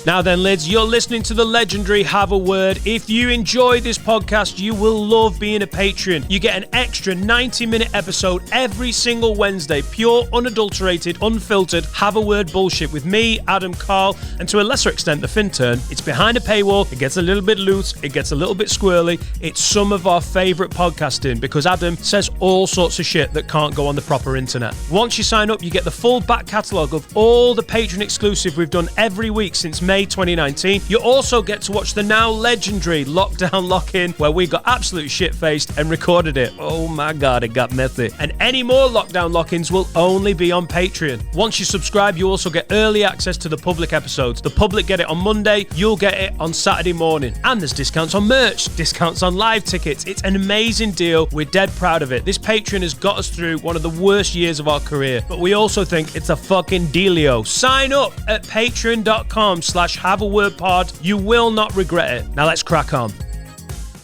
Now then, lids, you're listening to the legendary Have a Word. If you enjoy this podcast, you will love being a patron. You get an extra 90-minute episode every single Wednesday. Pure, unadulterated, unfiltered Have a Word bullshit with me, Adam, Carl, and to a lesser extent, the Fintern. It's behind a paywall. It gets a little bit loose. It gets a little bit squirrely. It's some of our favourite podcasting because Adam says all sorts of shit that can't go on the proper internet. Once you sign up, you get the full back catalogue of all the patron exclusive we've done every week since May 2019. You also get to watch the now legendary Lockdown Lock-In, where we got absolutely shit-faced and recorded it. Oh my god, it got messy. And any more Lockdown Lock-Ins will only be on Patreon. Once you subscribe, you also get early access to the public episodes. The public get it on Monday, you'll get it on Saturday morning. And there's discounts on merch, discounts on live tickets. It's an amazing deal. We're dead proud of it. This Patreon has got us through one of the worst years of our career, but we also think it's a fucking dealio. Sign up at patreon.com/haveawordpod. You will not regret it. Now let's crack on.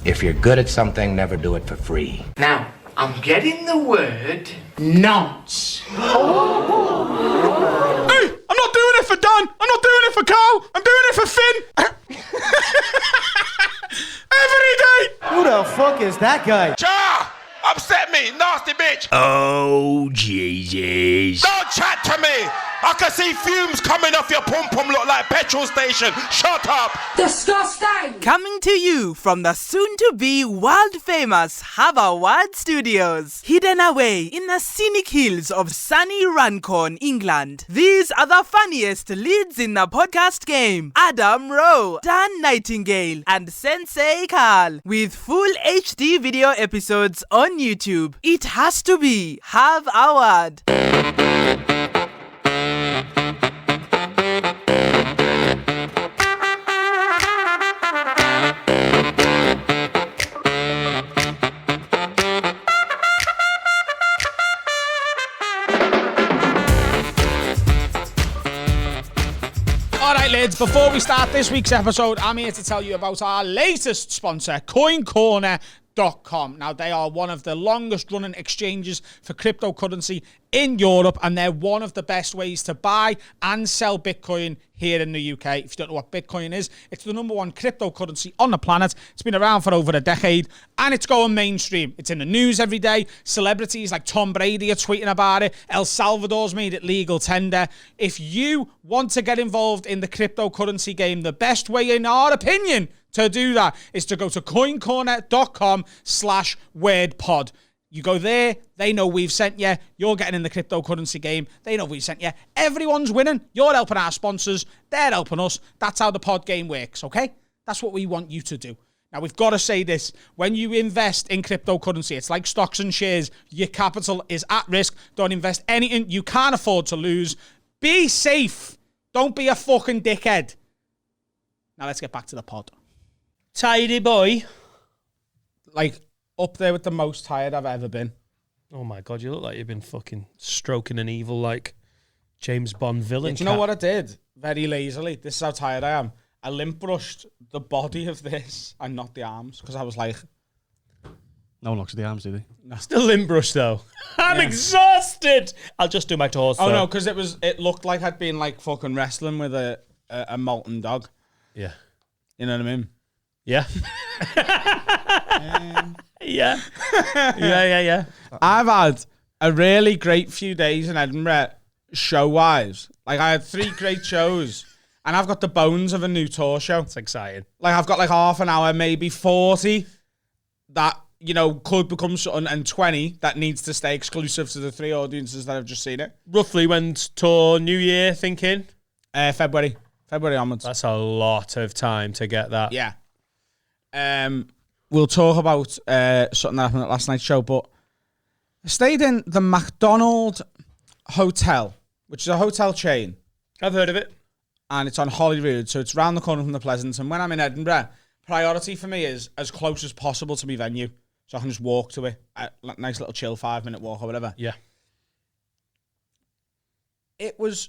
If you're good at something, never do it for free. Now, I'm getting the word nonce. Hey, I'm not doing it for Dan. I'm not doing it for Carl. I'm doing it for Finn. Every day. Who the fuck is that guy? Cha! Upset me, nasty bitch. Oh, Jesus. Don't chat to me. I can see fumes coming off your pum-pum look like petrol station. Shut up. Disgusting! Coming to you from the soon-to-be world-famous Have a Word Studios, hidden away in the scenic hills of sunny Runcorn, England. These are the funniest leads in the podcast game. Adam Rowe, Dan Nightingale, and Sensei Carl, with full HD video episodes on YouTube. It has to be Have a Word. Alright lads, before we start this week's episode, I'm here to tell you about our latest sponsor, CoinCorner.com. Now, they are one of the longest running exchanges for cryptocurrency in Europe, and they're one of the best ways to buy and sell Bitcoin here in the UK. If you don't know what Bitcoin is, it's the number one cryptocurrency on the planet. It's been around for over a decade, and it's going mainstream. It's in the news every day. Celebrities like Tom Brady are tweeting about it. El Salvador's made it legal tender. If you want to get involved in the cryptocurrency game, the best way, in our opinion, to do that is to go to coincorner.com/wordpod. You go there, they know we've sent you. You're getting in the cryptocurrency game. They know we've sent you. Everyone's winning. You're helping our sponsors. They're helping us. That's how the pod game works, okay? That's what we want you to do. Now, we've got to say this. When you invest in cryptocurrency, it's like stocks and shares. Your capital is at risk. Don't invest anything you can't afford to lose. Be safe. Don't be a fucking dickhead. Now, let's get back to the pod. Tidy boy. Like, up there with the most tired I've ever been. Oh my god, you look like you've been fucking stroking an evil, like, James Bond villain. Do you know what I did? Very lazily. This is how tired I am. I limp brushed the body of this and not the arms, because I was like... No one looks at the arms, do they? No. Still limp brush, though. I'm exhausted. I'll just do my toes. Oh, no, because it looked like I'd been, like, fucking wrestling with a molten dog. Yeah. You know what I mean? Yeah. Yeah. Yeah. I've had a really great few days in Edinburgh, show-wise. Like, I had 3 great shows, and I've got the bones of a new tour show. It's exciting. Like, I've got, like, half an hour, maybe 40, that, you know, could become something, and 20 that needs to stay exclusive to the 3 audiences that have just seen it. Roughly when's tour New Year thinking? February onwards. That's a lot of time to get that. Yeah. We'll talk about something that happened at last night's show, but I stayed in the McDonald Hotel, which is a hotel chain. I've heard of it. And it's on Holyrood, so it's round the corner from the Pleasance. And when I'm in Edinburgh, priority for me is as close as possible to my venue, so I can just walk to it. A nice little chill 5-minute walk or whatever. Yeah. It was...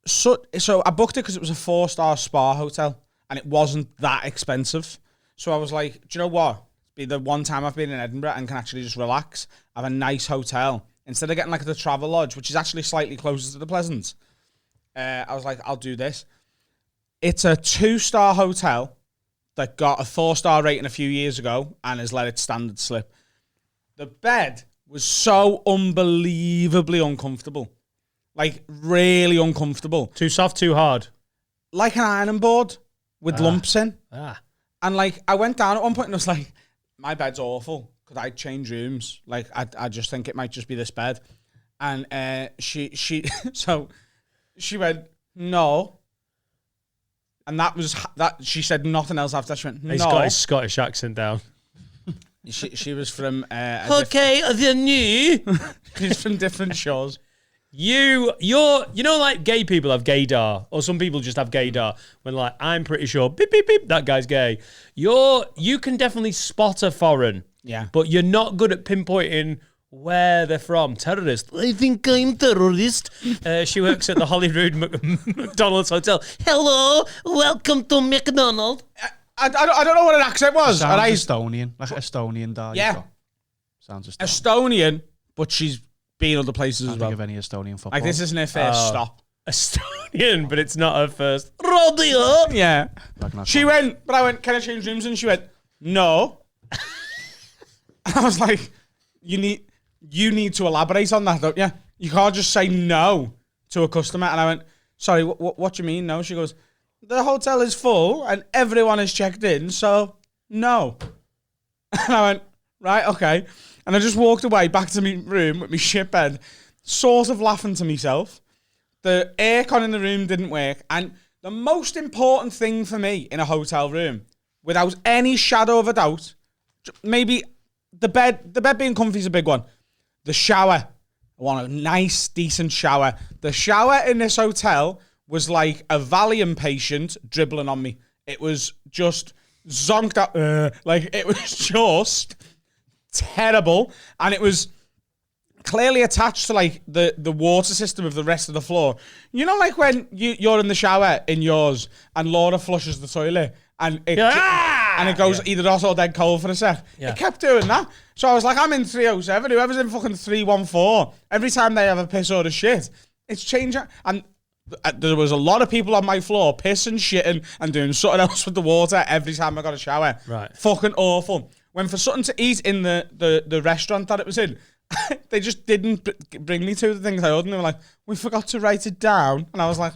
So I booked it because it was a 4-star spa hotel, and it wasn't that expensive. So I was like, do you know what? It'll be the one time I've been in Edinburgh and can actually just relax. Have a nice hotel. Instead of getting like the Travel Lodge, which is actually slightly closer to the Pleasance. I was like, I'll do this. It's a 2-star hotel that got a 4-star rating a few years ago and has let its standard slip. The bed was so unbelievably uncomfortable. Like, really uncomfortable. Too soft, too hard. Like an ironing board with lumps in. And, like, I went down at one point and I was like, my bed's awful. Could I change rooms? Like, I just think it might just be this bed. And she went, no. And that was that. She said nothing else after that. She went, no. He's got his Scottish accent down. She was from... okay, the new. She's from different shows. You know, like gay people have gaydar, or some people just have gaydar. When like, I'm pretty sure, beep, beep, beep, that guy's gay. You can definitely spot a foreign. Yeah. But you're not good at pinpointing where they're from. Terrorist. I think I'm terrorist. She works at the Holyrood McDonald's Hotel. Hello, welcome to McDonald's. I don't know what an accent was. Sounds Estonian. Like Estonian dad. Yeah. Sounds Estonian. Estonian, but she's been other places Can't as well. think of any Estonian football. Like, this isn't her first stop. Estonian, but it's not her first rodeo. Yeah. Like She went, but I went, can I change rooms? And she went, no. And I was like, you need to elaborate on that, don't you? You can't just say no to a customer. And I went, sorry, what do you mean no? She goes, the hotel is full and everyone has checked in, so no. And I went, right, okay. And I just walked away back to my room with my shit bed, sort of laughing to myself. The aircon in the room didn't work. And the most important thing for me in a hotel room, without any shadow of a doubt, maybe the bed being comfy is a big one. The shower. I want a nice, decent shower. The shower in this hotel was like a Valium patient dribbling on me. It was just zonked up. Like, it was just terrible. And it was clearly attached to, like, the water system of the rest of the floor. You know, like when you're in the shower in yours and Laura flushes the toilet and it goes either hot or dead cold for a sec. Yeah. It kept doing that. So I was like, I'm in 307. Whoever's in fucking 314, every time they have a piss or a shit, it's changing. And there was a lot of people on my floor pissing, shitting, and doing something else with the water every time I got a shower. Right. Fucking awful. When for something to eat in the restaurant that it was in, they just didn't bring me to the things I ordered. And they were like, we forgot to write it down. And I was like,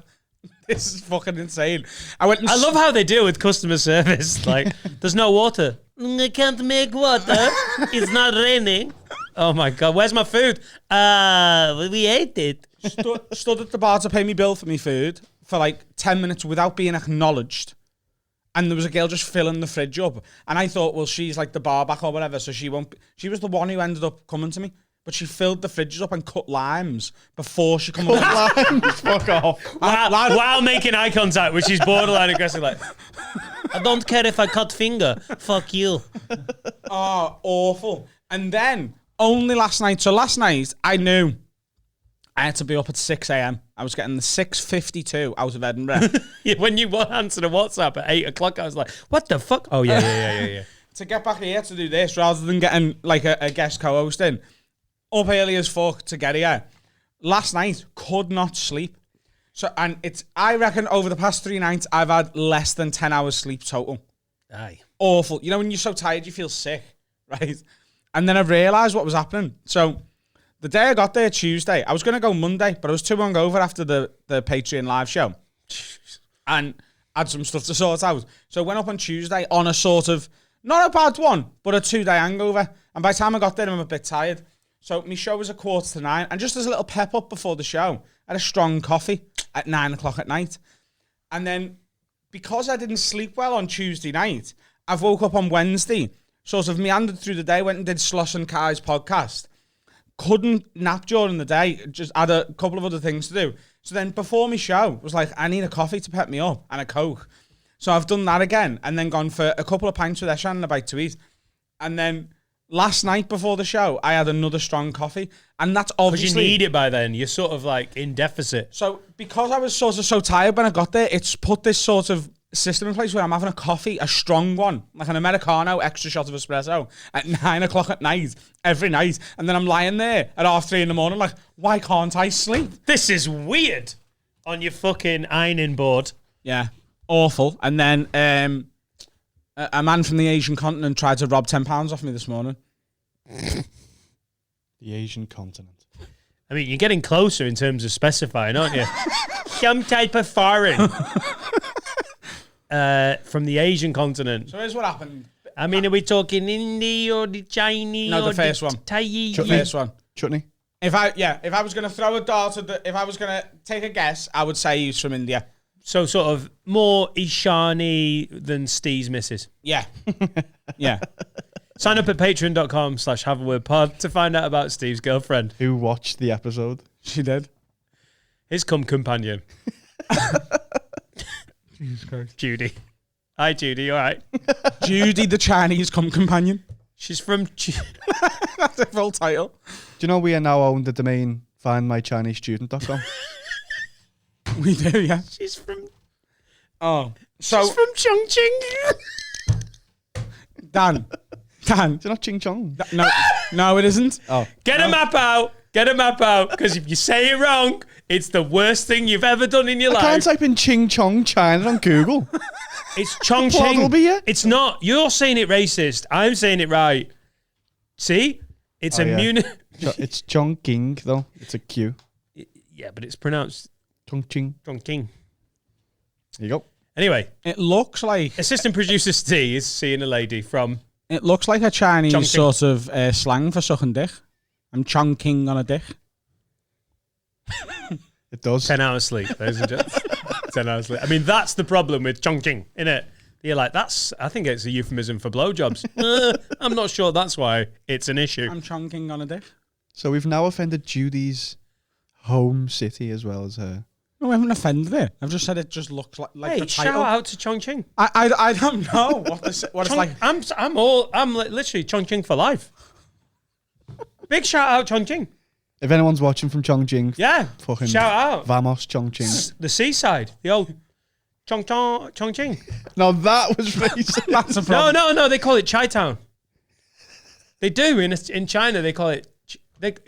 this is fucking insane. I love how they deal with customer service. Like, there's no water. I can't make water. It's not raining. Oh my God, where's my food? We ate it. Stood at the bar to pay me bill for me food for like 10 minutes without being acknowledged. And there was a girl just filling the fridge up. And I thought, well, she's like the bar back or whatever, so she won't. She was the one who ended up coming to me. But she filled the fridges up and cut limes before she come limes? Fuck off. While making eye contact, which is borderline aggressive, like, I don't care if I cut finger. Fuck you. Oh, awful. And then, only last night. So last night, I knew I had to be up at 6 a.m. I was getting the 6:52 out of Edinburgh. Yeah, when you answered a WhatsApp at 8 o'clock, I was like, what the fuck? Oh, yeah. To get back here to do this, rather than getting like a guest co-host in. Up early as fuck to get here. Last night, could not sleep. So, and I reckon over the past 3 nights, I've had less than 10 hours sleep total. Aye. Awful. You know, when you're so tired, you feel sick, right? And then I realised what was happening. So, the day I got there, Tuesday, I was going to go Monday, but I was too hungover after the Patreon live show. And had some stuff to sort out. So, I went up on Tuesday on a sort of, not a bad one, but a 2-day hangover. And by the time I got there, I'm a bit tired. So my show was 8:45, and just as a little pep up before the show, I had a strong coffee at 9 o'clock at night. And then, because I didn't sleep well on Tuesday night, I've woke up on Wednesday, sort of meandered through the day, went and did Sloss and Kai's podcast. Couldn't nap during the day, just had a couple of other things to do. So then before my show, was like, I need a coffee to pep me up and a Coke. So I've done that again, and then gone for a couple of pints with Eshan and a bite to eat. And then last night before the show, I had another strong coffee. And that's obviously... Because you need it by then. You're sort of like in deficit. So because I was sort of so tired when I got there, it's put this sort of system in place where I'm having a coffee, a strong one, like an Americano, extra shot of espresso at 9 o'clock at night, every night. And then I'm lying there at 3:30 in the morning like, why can't I sleep? This is weird on your fucking ironing board. Yeah. awful. And then a man from the Asian continent tried to rob £10 off me this morning. The Asian continent. I mean, you're getting closer in terms of specifying, aren't you? Some type of foreign from the Asian continent. So here's what happened. I mean, are we talking Indie or the Chinese? No, the or first one. Thai? The first one. Chutney. If I was going to throw a dart at if I was going to take a guess, I would say he's from India. So sort of more Ishani than Steve's missus. Yeah. Yeah. Sign up at patreon.com/haveawordpod to find out about Steve's girlfriend. Who watched the episode? She did. His companion. Jesus Christ. Judy. Hi, Judy. All right. Judy, the Chinese companion. She's from... That's the full title. Do you know we are now own the domain findmychinesestudent.com? We do, yeah. She's from... Oh. So, She's from Chongqing. Dan. It's not Ching Chong. No, it isn't. Oh. Get a map out. Get a map out. Because if you say it wrong, it's the worst thing you've ever done in your I life. can't type in Ching Chong China on Google. It's Plug will Chongqing. be here. It's not. You're saying it racist. I'm saying it right. See? It's a yeah. It's It's Chongqing though. It's a Q. yeah, but it's pronounced Chongqing. Chongqing. There you go. Anyway, It looks like assistant producer Steve is seeing a lady from... a Chinese Chongqing. sort of slang for sucking dick. I'm chonking on a dick. It does. 10 hours sleep, ladies and gents. 10 hours sleep. I mean, that's the problem with Chongqing, innit? You're like, I think it's a euphemism for blowjobs. I'm not sure that's why it's an issue. I'm chonking on a dick. So we've now offended Judy's home city as well as her. No, I haven't offended it. I've just said it just looks like Hey, the shout title. out to Chongqing. I don't know what it's like. I'm literally Chongqing for life. Big shout out Chongqing. If anyone's watching from Chongqing, Yeah. fucking Shout out. Vamos Chongqing. The seaside. The old Chongqing. No, that was racist. That's a problem. No, they call it Chi Town. They do in China. They call it.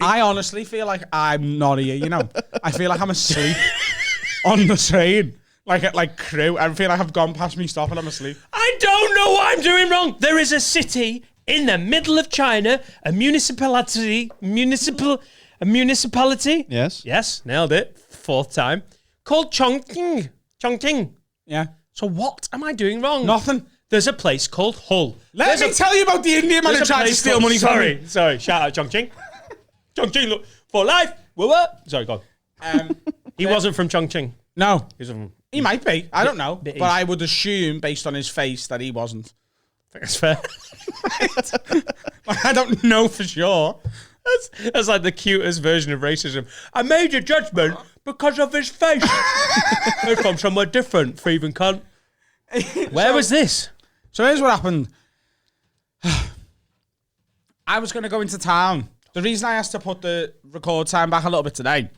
I honestly feel like I'm not here. You know, I feel like I'm asleep on the train, like crew. I feel like I've gone past me stop and I'm asleep. I don't know what I'm doing wrong. There is a city in the middle of China, a municipality. Yes. Yes, nailed it. Fourth time. Called Chongqing. Yeah, So what am I doing wrong? nothing. There's a place called Hull. Let me tell you about the Indian man who tried to steal money from me. Sorry. Shout out Chongqing. Chongqing, look, for life. What? Sorry, go on. He wasn't from Chongqing. No, He was from... he might be. I don't know, bit but I would assume based on his face that he wasn't. I think it's fair. I don't know for sure. That's like the cutest version of racism. I made a judgment because of his face. He's from somewhere different, thieving cunt. Where was this? So here's what happened. I was going to go into town. The reason I asked to put the record time back a little bit today,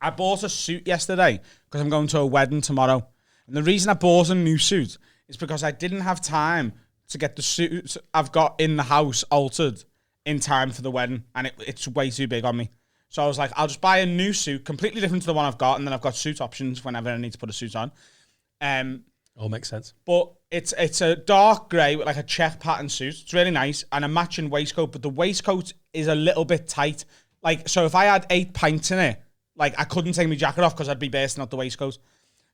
I bought a suit yesterday because I'm going to a wedding tomorrow. And the reason I bought a new suit is because I didn't have time to get the suit I've got in the house altered in time for the wedding. And it's way too big on me. So I was like, I'll just buy a new suit, completely different to the one I've got. And then I've got suit options whenever I need to put a suit on. All makes sense. But it's a dark grey with like a check pattern suit. It's really nice. And a matching waistcoat. But the waistcoat is a little bit tight. Like, so if I had 8 pints in it, like I couldn't take my jacket off because I'd be bursting out the waistcoat.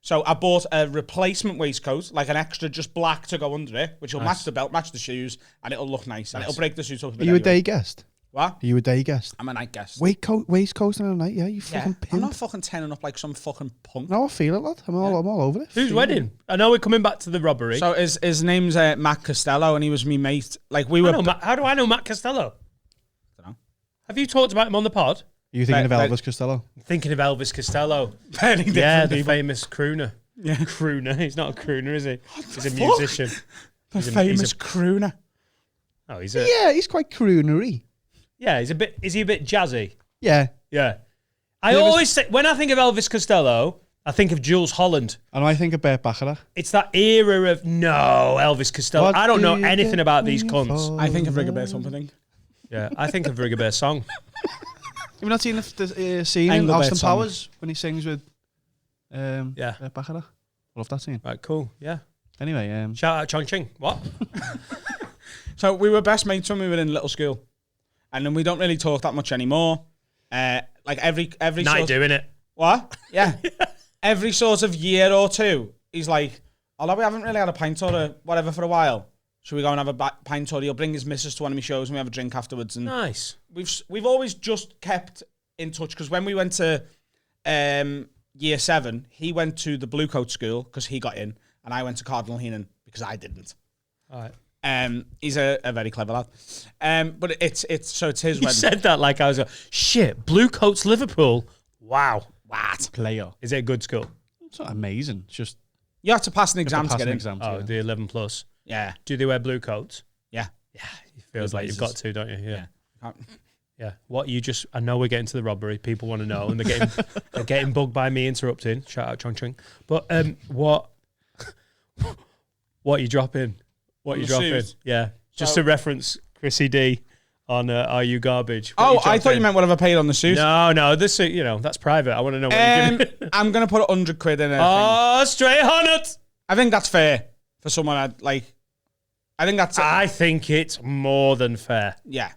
So I bought a replacement waistcoat, like an extra just black to go under it, which will match the belt, match the shoes, and it'll look nice. And it'll break the suit up a bit. Are you a anyway. day guest? What? Are you a day guest? I'm a night guest. Waistcoat on a night, yeah? You Yeah. fucking I'm pimp. not fucking turning up like some fucking punk. No, I feel it, lad. I'm all over it. Whose wedding? I know we're coming back to the robbery. So his name's Matt Costello, and he was me mate. Like we were. How do I know Matt Costello? Dunno. Have you talked about him on the pod? Are you thinking of But- Elvis Costello? Thinking of Elvis Costello. Very different Yeah, the people. famous crooner. Yeah. Crooner. He's not a crooner, is he? He's a musician. The he's a- famous crooner. Oh, he's a... Yeah, he's quite croonery. Yeah, he's a bit... Is he a bit jazzy? Yeah. Yeah. I always say... When I think of Elvis Costello, I think of Jules Holland. And I think of Bert Bacharach. It's that era of... No, Elvis Costello. What I don't know do you anything get about these me cunts. for? I think of Rigobert something. Yeah, I think of Rigobert Song. Have you not seen the scene in Engelbert Austin song. Powers when he sings with Yeah. Bert Bacharach? Love that scene. Right, cool. Yeah. Anyway, Shout out Chongqing. What? So we were best mates when we were in little school, and then we don't really talk that much anymore. Like every Night doing it. What? Yeah. Every sort of year or two, he's like, although we haven't really had a pint or whatever for a while, should we go and have a pint or he'll bring his missus to one of my shows and we have a drink afterwards. And Nice. we've always just kept in touch because when we went to year 7, he went to the Blue Coat School because he got in, and I went to Cardinal Heenan because I didn't. All right. He's a very clever lad. But it's his You wedding. said that like I was shit, Blue Coats Liverpool. Wow. What? player. Is it a good school? It's not amazing. It's just You have to pass an you have exam to to pass get an in. exam. Oh, Yeah. the 11 plus. Yeah. Do they wear blue coats? Yeah. It feels like you've got to, don't you? Yeah. Can't- Yeah. What you just, I know we're getting to the robbery. People want to know, and they're getting bugged by me interrupting. Shout out Chongqing. But what are you dropping? What are you the dropping? suit? Yeah. Just So- to reference Chrissy D on Are You Garbage. What Oh, you I thought dropping? you meant what have I paid on the suit. No, this suit, that's private. I want to know what you're giving. I'm going to put 100 quid in it. Oh, straight on it. I think that's fair for someone I think that's I think it's more than fair. yeah.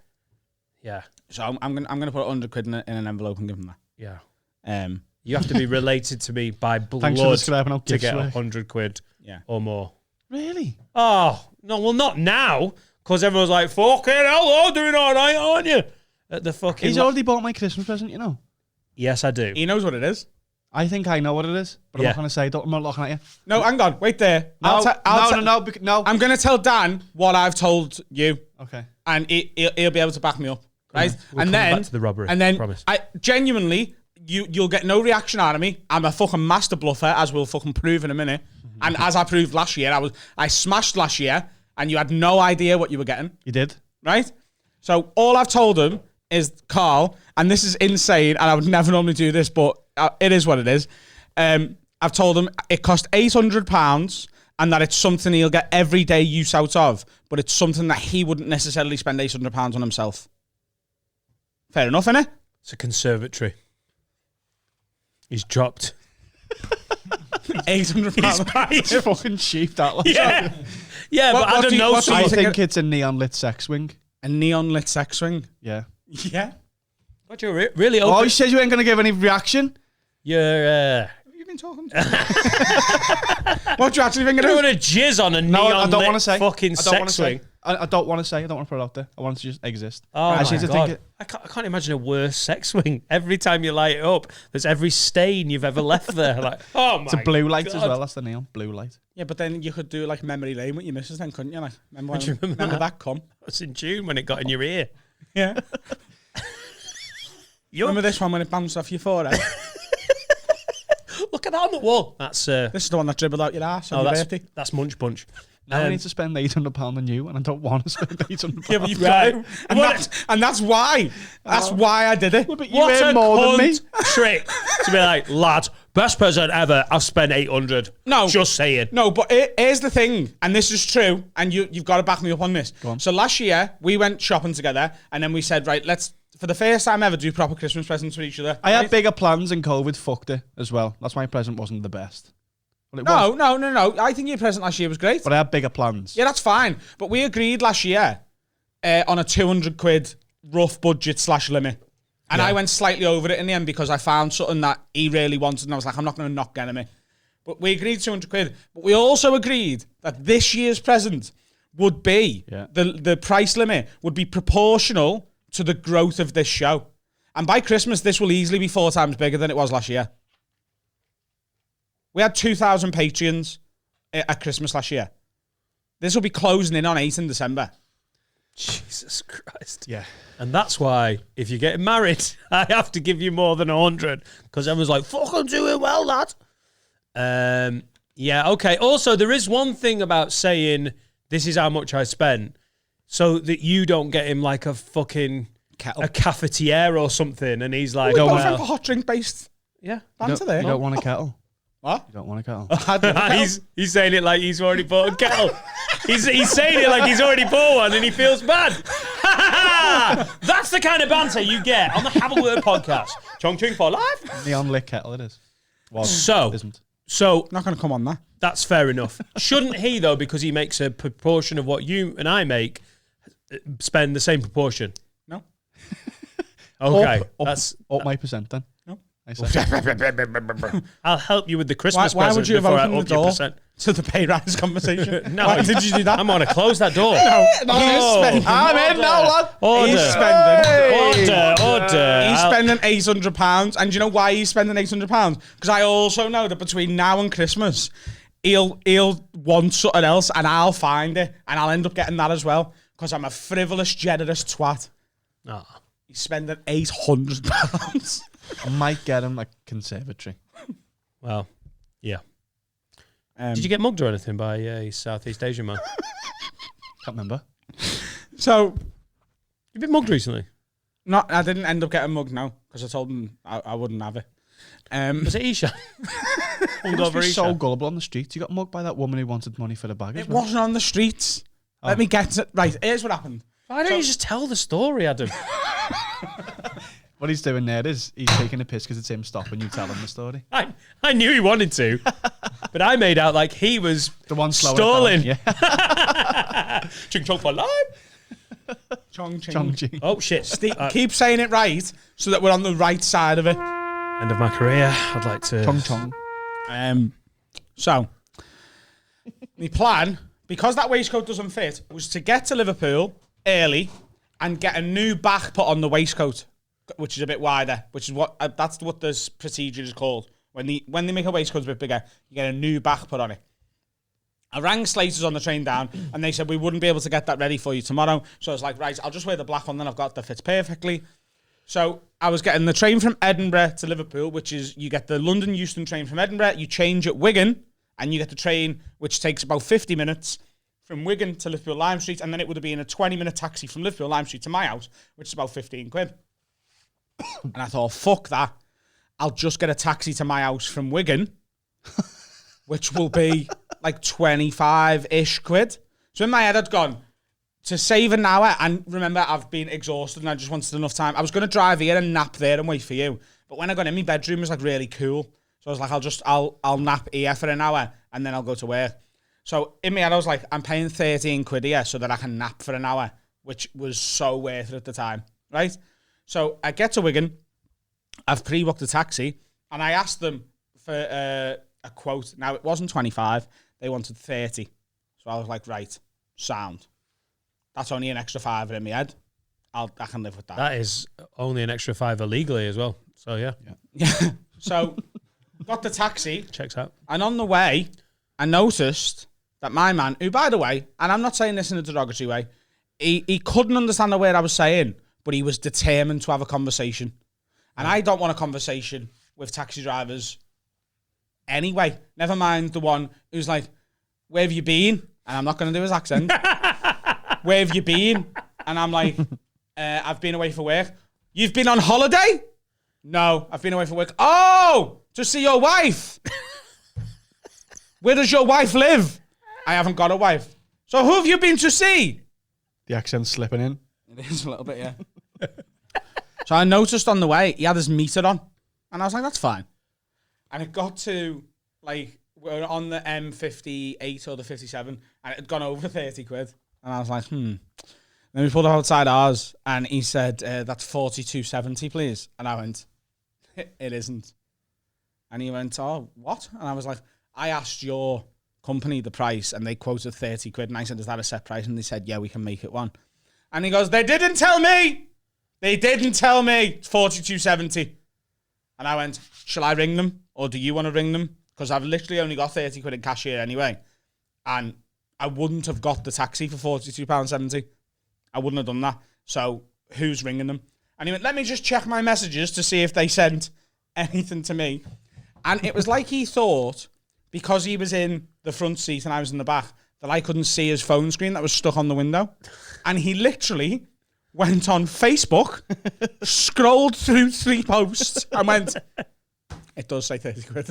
Yeah. So I'm gonna put 100 quid in an envelope and give him Yeah. that. You have to be related to me by Thanks for blood describing how to gifts get work. 100 quid Yeah. or more. Really? Oh, no, well, not now, because everyone's like, fucking hell, you're doing all right, aren't you? At the fucking... He's already bought my Christmas present, you know. Yes, I do. He knows what it is. I think I know what it is, but Yeah. I'm not going to say. I'm not looking at you. No, hang on, wait there. No, No. no. I'm gonna tell Dan what I've told you, Okay. and he'll be able to back me up, right? We're and coming then back to the robbery, and then promise. I genuinely, you'll get no reaction out of me. I'm a fucking master bluffer, as we'll fucking prove in a minute. And as I proved last year, I smashed last year, and you had no idea what you were getting. You did? Right? So all I've told him is, Carl, and this is insane, and I would never normally do this, but it is what it is. I've told him it cost £800 and that it's something he'll get everyday use out of, but it's something that he wouldn't necessarily spend £800 on himself. Fair enough, innit? It's a conservatory. He's dropped. £800. He's It's fucking cheap, that looks. Yeah. Yeah, What- but I what don't do you- know. what do you I someone- think it's a neon lit sex swing. A neon lit sex swing. Yeah. Yeah. What, you're really open? Oh, you said you ain't going to give any reaction? You're What have you been talking to? What do you actually think it doing is? a jizz on a No, neon I don't lit want to say. fucking I don't wanna sex say. swing. I don't want to say. I don't want to put it out there. I want it to just exist. Oh I my just need to God. think it. I can't imagine a worse sex swing. Every time you light it up, there's every stain you've ever left there. Like, oh my It's a blue light as God. well. That's the neon. Blue light. Yeah, but then you could do like memory lane with your missus then, couldn't you? Like, remember, Do you remember that come? I was in June when it got in your ear. Yeah. Remember this one when it bounced off your forehead? Look at that on the wall. That's This is the one that dribbled out your ass on your birthday. that's Munch Punch. Now I need to spend £800 on you, and I don't want to spend £800. Yeah, but you've Right. got to. And that's why. That's why I did it. But you What a earn more than me. cunt trick to be like, lad, best present ever. I've spent 800. No. Just saying. No, but here's the thing, and this is true, and you've got to back me up on this. on. So last year, we went shopping together, and then we said, right, let's, for the first time ever, do proper Christmas presents for each other. I had right? bigger plans, and COVID fucked it as well. That's why my present wasn't the best. Well, it was, No. I think your present last year was great. but I had bigger plans. Yeah, that's fine. But we agreed last year on a 200 quid rough budget / limit. And I went slightly over it in the end because I found something that he really wanted, and I was like, I'm not going to knock enemy. But we agreed 200 quid. But we also agreed that this year's present would be, the price limit would be proportional to the growth of this show. And by Christmas, this will easily be 4 times bigger than it was last year. We had 2,000 Patreons at Christmas last year. This will be closing in on 8 in December. Jesus Christ. Yeah. And that's why, if you're getting married, I have to give you more than 100. Because everyone's like, fuck, I'm doing well, lad. Yeah, okay. Also, there is one thing about saying, this is how much I spent, so that you don't get him like a fucking Kettle. a cafetiere or something. And he's like, We oh, both went well, for hot drink based yeah. banter there. You don't want a kettle. What? You don't want a kettle. I'd love a kettle. He's saying it like he's already bought a kettle. he's saying it like he's already bought one and he feels bad. That's the kind of banter you get on the Have a Word podcast. Chongqing for life. Neon lit kettle it is. Well, So, it isn't. So Not going to come on that. that's fair enough. Shouldn't he, though, because he makes a proportion of what you and I make, spend the same proportion? No. Okay. Up my percent then. No. I say. I'll help you with the Christmas Why present would you have before I opened up the your door percent. to the pay rise conversation? No, Why did you do that? I'm going to close that door. I'm in now, lad. Order. He's spending. Order. He's spending £800, and do you know why he's spending £800? Because I also know that between now and Christmas, he'll want something else, and I'll find it, and I'll end up getting that as well. Because I'm a frivolous, generous twat. Oh. He's spending £800. I might get him a conservatory. Well, yeah. Did you get mugged or anything by a Southeast Asian man? Can't remember. So, You've been mugged recently? I didn't end up getting mugged, no, because I told him I wouldn't have it. Was it Isha? He must be so gullible on the streets. You got mugged by that woman who wanted money for the bag. It wasn't on the streets. Let me get it. Right, here's what happened. Why don't you just tell the story, Adam? What he's doing there is he's taking a piss because it's him stopping you telling the story. I knew he wanted to, but I made out like he was The one slowing stalling. it down. Yeah. Ching chong for life. Chong ching. Chongqing. Oh shit! Keep saying it right so that we're on the right side of it. End of my career. I'd like to. Chong chong. So, my plan, because that waistcoat doesn't fit, was to get to Liverpool early and get a new back put on the waistcoat, which is a bit wider, which is what that's what this procedure is called. When they make a waistcoat a bit bigger, you get a new back put on it. I rang Slater's on the train down, and they said we wouldn't be able to get that ready for you tomorrow. So I was like, right, I'll just wear the black one, then I've got that fits perfectly. So I was getting the train from Edinburgh to Liverpool, which is you get the London Euston train from Edinburgh, you change at Wigan, and you get the train, which takes about 50 minutes from Wigan to Liverpool Lime Street, and then it would have been a 20-minute taxi from Liverpool Lime Street to my house, which is about 15 quid. And I thought, fuck that. I'll just get a taxi to my house from Wigan, which will be like 25-ish quid. So in my head, I'd gone, to save an hour, and remember, I've been exhausted and I just wanted enough time. I was going to drive here and nap there and wait for you. But when I got in, my bedroom was like really cool. So I was like, I'll nap here for an hour and then I'll go to work. So in my head, I was like, I'm paying 13 quid here so that I can nap for an hour, which was so worth it at the time, right? So I get to Wigan, I've pre-booked a taxi, and I asked them for a quote. Now, it wasn't 25, they wanted 30. So I was like, right, sound. That's only an extra £5 in my head. I can live with that. That is only an extra £5 illegally as well. So yeah. So got the taxi. Checks out. And on the way, I noticed that my man, who, by the way, and I'm not saying this in a derogatory way, he couldn't understand the word I was saying, but he was determined to have a conversation. And I don't want a conversation with taxi drivers anyway. Never mind the one who's like, where have you been? And I'm not going to do his accent. Where have you been? And I'm like, I've been away for work. You've been on holiday? No, I've been away for work. Oh, to see your wife. Where does your wife live? I haven't got a wife. So who have you been to see? The accent's slipping in. It is a little bit, yeah. So I noticed on the way, he had his meter on. And I was like, that's fine. And it got to, like, we're on the M58 or the 57, and it had gone over 30 quid. And I was like, Then we pulled outside ours, and he said, that's 42.70, please. And I went, it isn't. And he went, oh, what? And I was like, I asked your company the price, and they quoted 30 quid. And I said, is that a set price? And they said, yeah, we can make it one. And he goes, they didn't tell me. They didn't tell me. It's 42.70. And I went, shall I ring them? Or do you want to ring them? Because I've literally only got 30 quid in cash here anyway. And I wouldn't have got the taxi for £42.70. I wouldn't have done that. So who's ringing them? And he went, let me just check my messages to see if they sent anything to me. And it was like he thought, because he was in the front seat and I was in the back, that I couldn't see his phone screen that was stuck on the window. And he literally went on Facebook, scrolled through 3 posts and went, it does say 30 quid.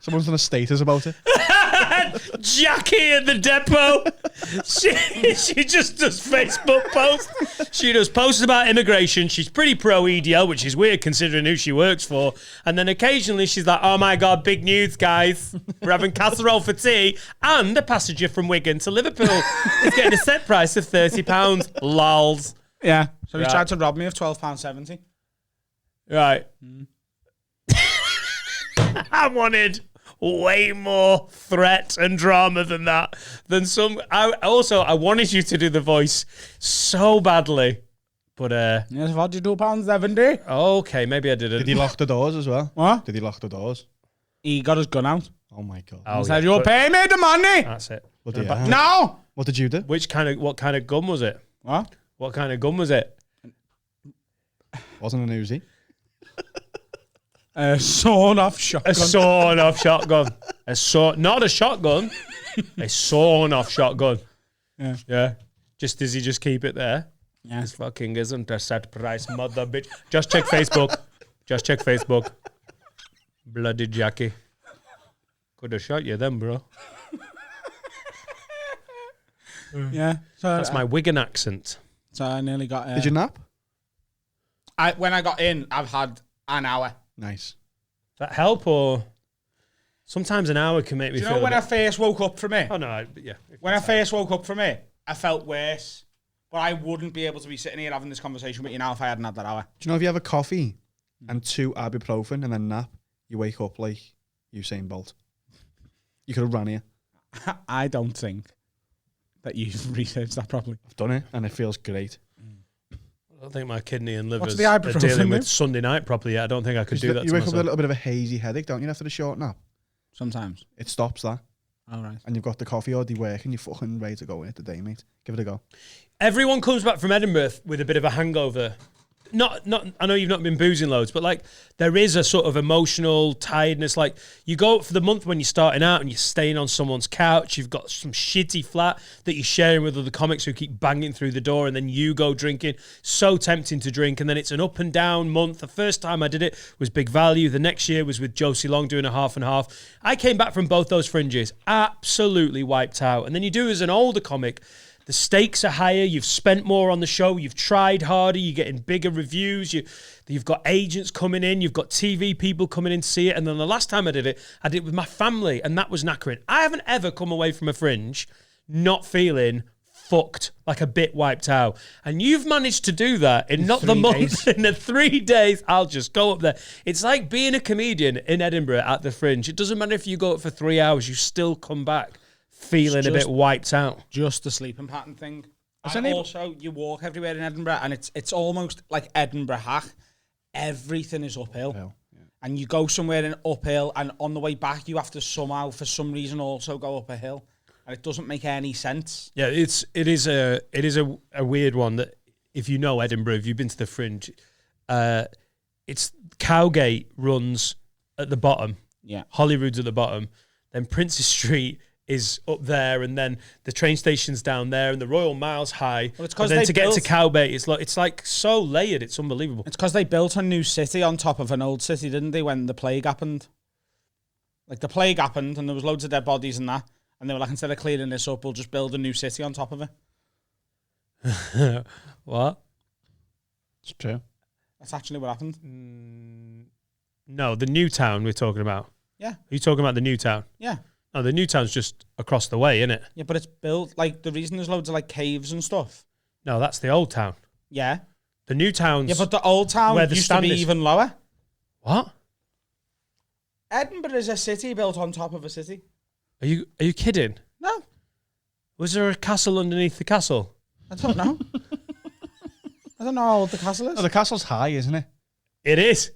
Someone's done a status about it. Jackie at the depot. She just does Facebook posts. She does posts about immigration. She's pretty pro EDL, which is weird considering who she works for. And then occasionally she's like, oh my God, big news, guys. We're having casserole for tea. And a passenger from Wigan to Liverpool is getting a set price of £30. Lols. Yeah. So he Right. tried to rob me of £12.70. Right. I wanted way more threat and drama than that. I wanted you to do the voice so badly. But Yes, £42.70. okay, maybe I didn't. Did he lock the doors as well? What? Did he lock the doors? He got his gun out. Oh my God. Oh, He said, yeah, you'll but- pay me the money. That's it. What did, you, No. what did you do? What kind of gun was it? What? What kind of gun was it? Wasn't an Uzi. A sawn-off shotgun. A sawn-off shotgun. Not a shotgun. A sawn-off shotgun. Yeah. Yeah. Just does he just keep it there? Yeah. This fucking isn't a set price, mother bitch. Just check Facebook. Just check Facebook. Bloody Jackie. Could have shot you then, bro. Yeah. So That's my Wigan accent. So I nearly got. Did you nap? When I got in, I've had an hour. Nice. Does that help or? Sometimes an hour can make me Do you feel. know when a I bit... first woke up from it? Oh no, yeah. When I first woke up from it, I felt worse. But I wouldn't be able to be sitting here having this conversation with you now if I hadn't had that hour. Do you know if you have a coffee and 2 ibuprofen and then nap, you wake up like Usain Bolt? You could have run here. I don't think that you've researched that properly. I've done it and it feels great. I don't think my kidney and liver What's are the ibuprofen dealing with with? Sunday night properly yet. I don't think I could do that You to wake up with a myself. little bit of a hazy headache, don't you, after the short nap? Sometimes. It stops that. All right. And you've got the coffee already working, you're fucking ready to go in it today, mate. Give it a go. Everyone comes back from Edinburgh with a bit of a hangover. Not. I know you've not been boozing loads, but like there is a sort of emotional tiredness. Like you go out for the month when you're starting out and you're staying on someone's couch. You've got some shitty flat that you're sharing with other comics who keep banging through the door, and then you go drinking. So tempting to drink, and then it's an up and down month. The first time I did it was Big Value. The next year was with Josie Long doing a half and half. I came back from both those fringes absolutely wiped out. And then you do as an older comic. The stakes are higher. You've spent more on the show. You've tried harder. You're getting bigger reviews. You've got agents coming in. You've got TV people coming in to see it. And then the last time I did it with my family, and that was knackering. I haven't ever come away from a fringe not feeling fucked, like a bit wiped out. And you've managed to do that in not the 3 month, days. in the 3 days. I'll just go up there. It's like being a comedian in Edinburgh at the fringe. It doesn't matter if you go up for 3 hours, you still come back feeling a bit wiped out. Just the sleeping pattern thing. Isn't And it- also, you walk everywhere in Edinburgh, and it's almost like Edinburgh hack. Everything is uphill. And you go somewhere in uphill, and on the way back, you have to somehow, for some reason, also go up a hill. And it doesn't make any sense. Yeah, it is a weird one that if you know Edinburgh, if you've been to the fringe, it's Cowgate runs at the bottom. Yeah. Holyrood's at the bottom. Then Princes Street is up there, and then the train station's down there, and the Royal Mile's high. Well, it's But 'cause then they to get to built- Cowgate, it's like so layered. It's unbelievable. It's because they built a new city on top of an old city, didn't they, when the plague happened? Like, the plague happened, and there was loads of dead bodies and that. And they were like, instead of clearing this up, we'll just build a new city on top of it. What? It's true. That's actually what happened. No, the new town we're talking about. Yeah. Are you talking about the new town? Yeah. No, the new town's just across the way, isn't it? Yeah, but it's built, like, the reason there's loads of, like, caves and stuff. No, that's the old town. Yeah. The new town's... Yeah, but the old town where the used to stand be is. even lower. What? Edinburgh is a city built on top of a city. Are you kidding? No, Was there a castle underneath the castle? I don't know. I don't know how old the castle is. Oh, the castle's high, isn't it? It is.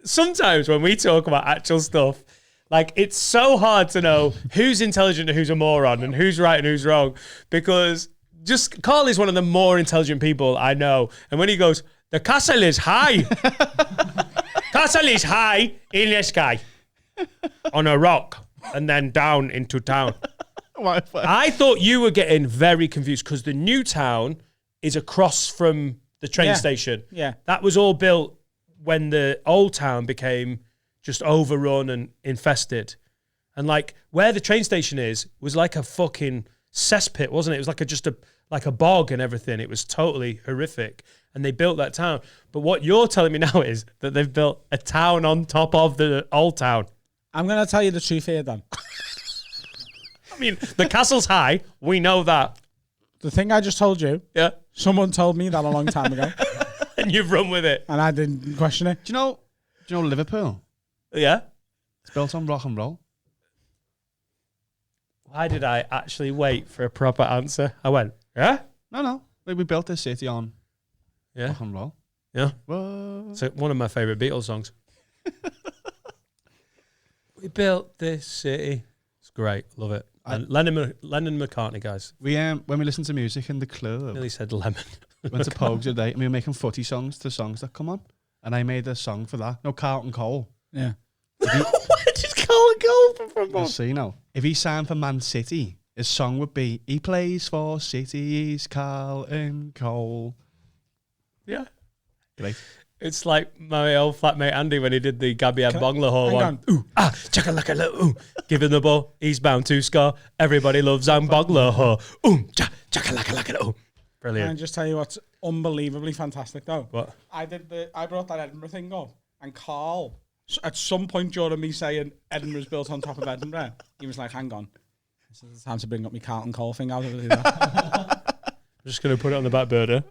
Sometimes when we talk about actual stuff, like it's so hard to know who's intelligent and who's a moron and who's right and who's wrong, because just Carl is one of the more intelligent people I know. And when he goes, the castle is high. Castle is high in the sky on a rock and then down into town. I thought you were getting very confused because the new town is across from the train Yeah. station. Yeah. That was all built when the old town became just overrun and infested. And like where the train station is was like a fucking cesspit, wasn't it? It was like a bog and everything. It was totally horrific. And they built that town. But what you're telling me now is that they've built a town on top of the old town. I'm going to tell you the truth here, Dan. I mean, the castle's high. We know that. The thing I just told you, Yeah. someone told me that a long time ago. And you've run with it. And I didn't question it. Do you know Liverpool? Yeah. It's built on rock and roll. Why did I actually wait for a proper answer? I went, yeah? No. We built this city on Yeah. rock and roll. Yeah. What? It's one of my favourite Beatles songs. We built this city. It's great. Love it. And Lennon and McCartney, guys. We when we listen to music in the club, Nearly said lemon. went to Pogues the other day and we were making footy songs to songs that come on. And I made a song for that. No, Carlton Cole. Yeah. Where did Carlton Cole from? You'll see now. If he signed for Man City, his song would be, he plays for City, he's Carlton Cole. Yeah. Great. It's like my old flatmate Andy when he did the Gabriel Bonglahor hang one. on. Ooh, chakalaka, ooh. Give him the ball. He's bound to score. Everybody loves Bonglahor. Chakalaka, ooh. Can I Brilliant. just tell you what's unbelievably fantastic, though? What? I brought that Edinburgh thing up, and Carl, at some point during me saying Edinburgh's built on top of Edinburgh, he was like, hang on. This is the time to bring up my Carlton Cole thing out of it. I'm just going to put it on the back burner.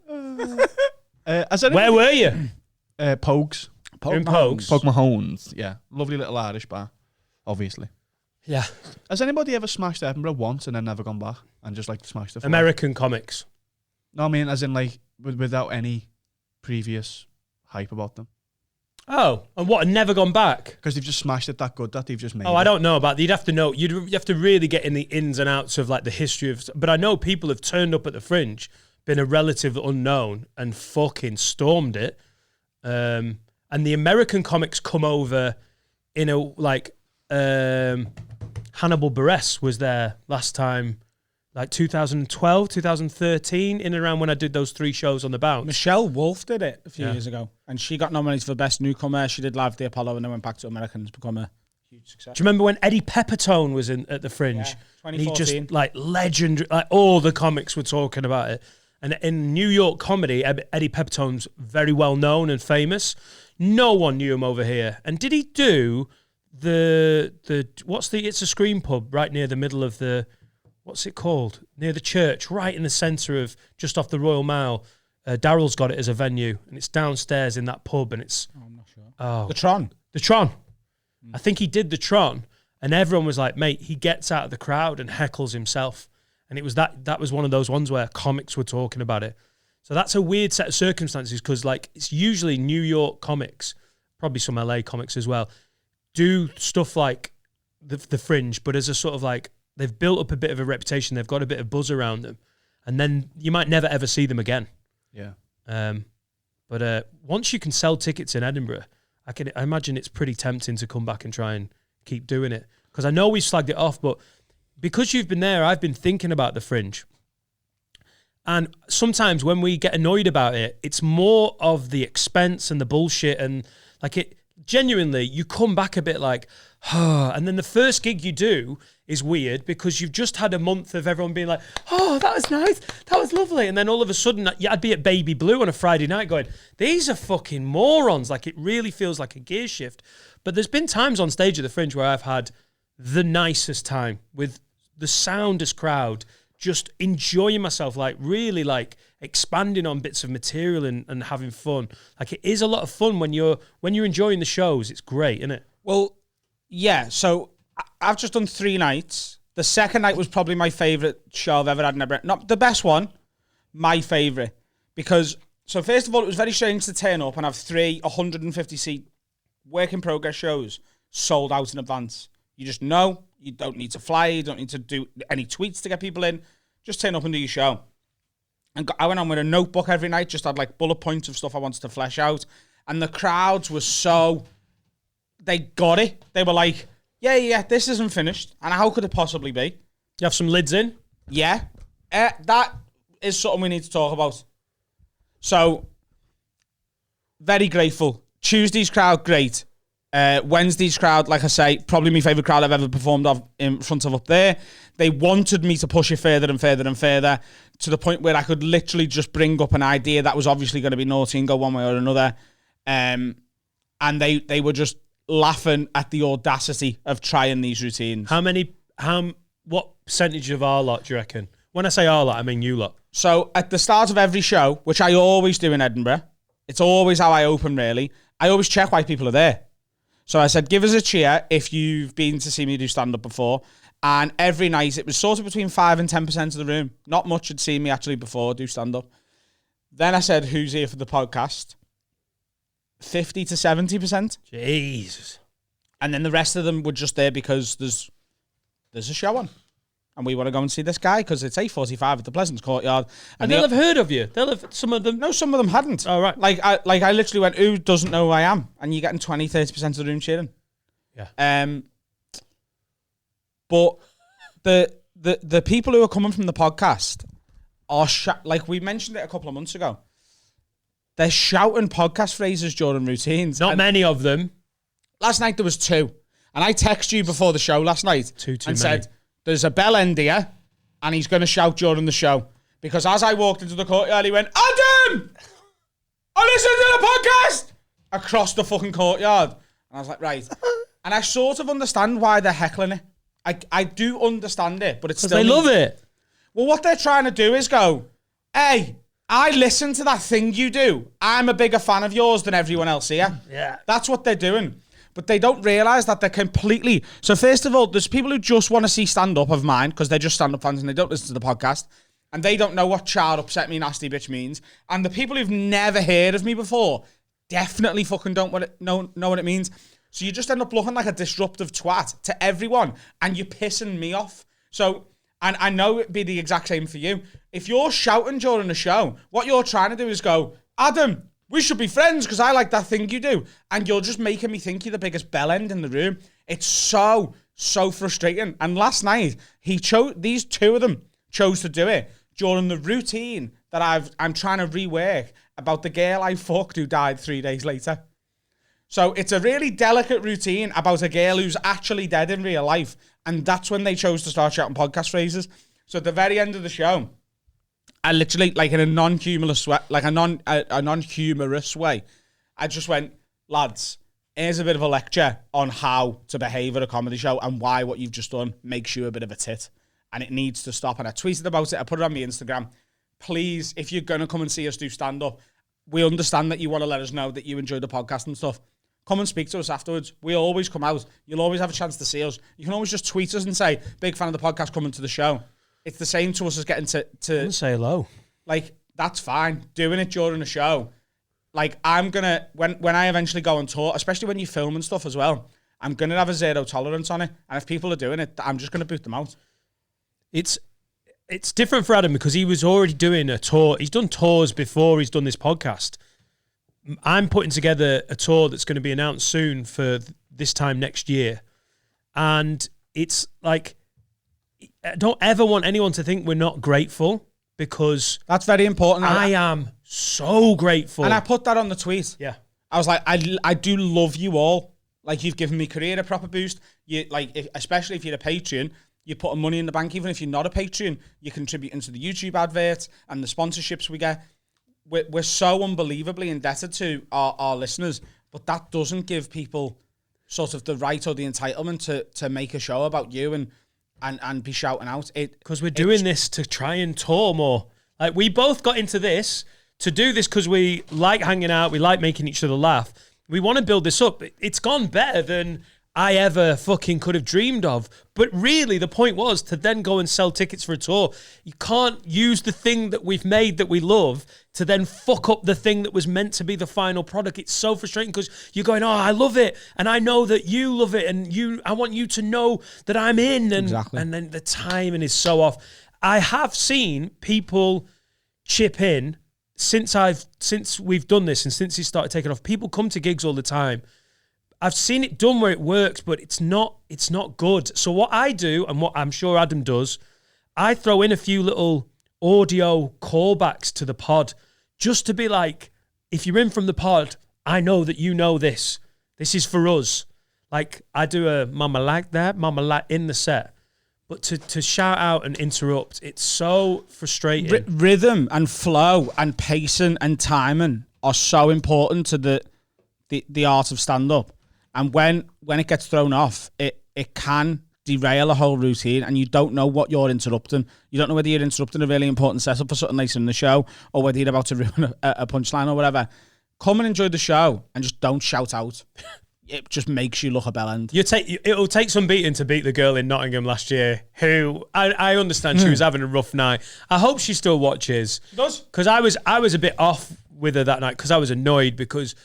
Where were you? Pogues. In Pogues. Pogue Mahones. Yeah. Lovely little Irish bar, obviously. Yeah. Has anybody ever smashed Edinburgh once and then never gone back and just like smashed it? American comics. No, I mean, as in like without any previous hype about them. Oh, and what? And never gone back? Because they've just smashed it that good that they've just made Oh, it. I don't know about that. You'd have to know. You'd have to really get in the ins and outs of like the history of. But I know people have turned up at the Fringe, been a relative unknown, and fucking stormed it. And the American comics come over in a like Hannibal Buress was there last time, like 2012, 2013, in and around when I did those 3 shows on the bounce. Michelle Wolf did it a few Yeah. years ago, and she got nominated for Best Newcomer. She did Live at the Apollo and then went back to America and has become a huge success. Do you remember when Eddie Pepitone was at the Fringe? Yeah, And he 2014. just like legendary, like all the comics were talking about it. And in New York comedy, Eddie Pepitone's very well known and famous. No one knew him over here. And did he do the It's a Scream pub right near the middle of the, what's it called? Near the church, right in the centre of, just off the Royal Mile. Daryl's got it as a venue and it's downstairs in that pub and it's... Oh, I'm not sure. Oh, The Tron. the Tron. I think he did the Tron, and everyone was like, mate, he gets out of the crowd and heckles himself. And it was that was one of those ones where comics were talking about it. So that's a weird set of circumstances because like it's usually New York comics, probably some LA comics as well, do stuff like the Fringe, but as a sort of like, they've built up a bit of a reputation, they've got a bit of buzz around them, and then you might never ever see them again. Yeah. But once you can sell tickets in Edinburgh, I imagine it's pretty tempting to come back and try and keep doing it. Because I know we've slagged it off, but because you've been there, I've been thinking about the Fringe. And sometimes when we get annoyed about it, it's more of the expense and the bullshit. And like it, genuinely, you come back a bit like, oh, and then the first gig you do is weird because you've just had a month of everyone being like, oh, that was nice, that was lovely. And then all of a sudden, I'd be at Baby Blue on a Friday night going, these are fucking morons. Like it really feels like a gear shift. But there's been times on stage at the Fringe where I've had the nicest time with the soundest crowd, just enjoying myself, like really like expanding on bits of material and having fun. Like it is a lot of fun when you're enjoying the shows. It's great, isn't it? Well, yeah. So I've just done 3 nights. The second night was probably my favourite show I've ever had in Edinburgh. Not the best one, my favourite. Because, so first of all, it was very strange to turn up and have 3 150-seat work in progress shows sold out in advance. You just know, you don't need to fly, you don't need to do any tweets to get people in. Just turn up and do your show. And I went on with a notebook every night, just had like bullet points of stuff I wanted to flesh out. And the crowds were so, they got it. They were like, yeah, this isn't finished. And how could it possibly be? You have some lids in? Yeah. That is something we need to talk about. So, very grateful. Tuesday's crowd, great. Wednesday's crowd, like I say, probably my favourite crowd I've ever performed in front of up there. They wanted me to push it further and further and further to the point where I could literally just bring up an idea that was obviously going to be naughty and go one way or another. And they were just laughing at the audacity of trying these routines. What percentage of our lot do you reckon? When I say our lot, I mean you lot. So at the start of every show, which I always do in Edinburgh, it's always how I open really, I always check why people are there. So I said, give us a cheer if you've been to see me do stand-up before. And every night, it was sort of between 5 and 10% of the room. Not much had seen me actually before do stand-up. Then I said, who's here for the podcast? 50 to 70%. Jesus. And then the rest of them were just there because there's a show on. And we want to go and see this guy because it's 8:45 at the Pleasance Courtyard. And they'll have heard of you. Some of them. No, some of them hadn't. Oh, right. Like I literally went, who doesn't know who I am? And you're getting 20, 30% of the room cheering. Yeah. But the people who are coming from the podcast are like we mentioned it a couple of months ago. They're shouting podcast phrases during routines. Not many of them. Last night there was 2. And I texted you before the show last night Too and many. said, there's a bell end here and he's going to shout during the show. Because as I walked into the courtyard, he went, Adam! I listened to the podcast! Across the fucking courtyard. And I was like, right. And I sort of understand why they're heckling it. I do understand it, but it's still... They love it. Well, what they're trying to do is go, hey, I listen to that thing you do. I'm a bigger fan of yours than everyone else here. Yeah. That's what they're doing. But they don't realise that they're completely... So first of all, there's people who just want to see stand-up of mine because they're just stand-up fans and they don't listen to the podcast. And they don't know what chard upset me nasty bitch means. And the people who've never heard of me before definitely fucking don't know what it means. So you just end up looking like a disruptive twat to everyone and you're pissing me off. So, and I know it'd be the exact same for you. If you're shouting during the show, what you're trying to do is go, Adam, we should be friends because I like that thing you do. And you're just making me think you're the biggest bellend in the room. It's so frustrating. And last night, these 2 of them chose to do it during the routine that I'm trying to rework about the girl I fucked who died 3 days later. So it's a really delicate routine about a girl who's actually dead in real life. And that's when they chose to start shouting podcast phrases. So at the very end of the show, I literally, like in a non-humorous way, a non-humorous way, I just went, lads, here's a bit of a lecture on how to behave at a comedy show and why what you've just done makes you a bit of a tit. And it needs to stop. And I tweeted about it. I put it on my Instagram. Please, if you're going to come and see us do stand-up, we understand that you want to let us know that you enjoy the podcast and stuff. Come and speak to us afterwards. We always come out. You'll always have a chance to see us. You can always just tweet us and say, big fan of the podcast, coming to the show. It's the same to us as getting to say hello. Like, that's fine. Doing it during the show. Like, I'm going to, when I eventually go on tour, especially when you film and stuff as well, I'm going to have a zero tolerance on it. And if people are doing it, I'm just going to boot them out. It's different for Adam because he was already doing a tour. He's done tours before he's done this podcast. I'm putting together a tour that's going to be announced soon for this time next year. And it's like, I don't ever want anyone to think we're not grateful because... That's very important. I am so grateful. And I put that on the tweet. Yeah. I was like, I do love you all. Like, you've given me career a proper boost. You especially if you're a Patreon, you're putting money in the bank. Even if you're not a Patreon, you contribute into the YouTube adverts and the sponsorships we get. We're so unbelievably indebted to our listeners, but that doesn't give people sort of the right or the entitlement to make a show about you and be shouting out. Because we're doing this to try and tour more. Like, we both got into this to do this because we like hanging out, we like making each other laugh. We want to build this up. It's gone better than I ever fucking could have dreamed of. But really, the point was to then go and sell tickets for a tour. You can't use the thing that we've made that we love to then fuck up the thing that was meant to be the final product. It's so frustrating because you're going, oh, I love it. And I know that you love it. And I want you to know that I'm in. And, exactly. And then the timing is so off. I have seen people chip in since we've done this and since it started taking off. People come to gigs all the time. I've seen it done where it works, but it's not good. So what I do, and what I'm sure Adam does, I throw in a few little audio callbacks to the pod just to be like, if you're in from the pod, I know that you know this This is for us. Like, I do a mama like that, mama like in the set. But to shout out and interrupt, it's so frustrating. Rhythm and flow and pacing and timing are so important to the art of stand-up. And when it gets thrown off, it can derail a whole routine, and you don't know what you're interrupting. You don't know whether you're interrupting a really important setup for something later in the show, or whether you're about to ruin a punchline or whatever. Come and enjoy the show and just don't shout out. It just makes you look a bellend. It'll take some beating to beat the girl in Nottingham last year, who I understand she was having a rough night. I hope she still watches. She does. Because I was a bit off with her that night because I was annoyed because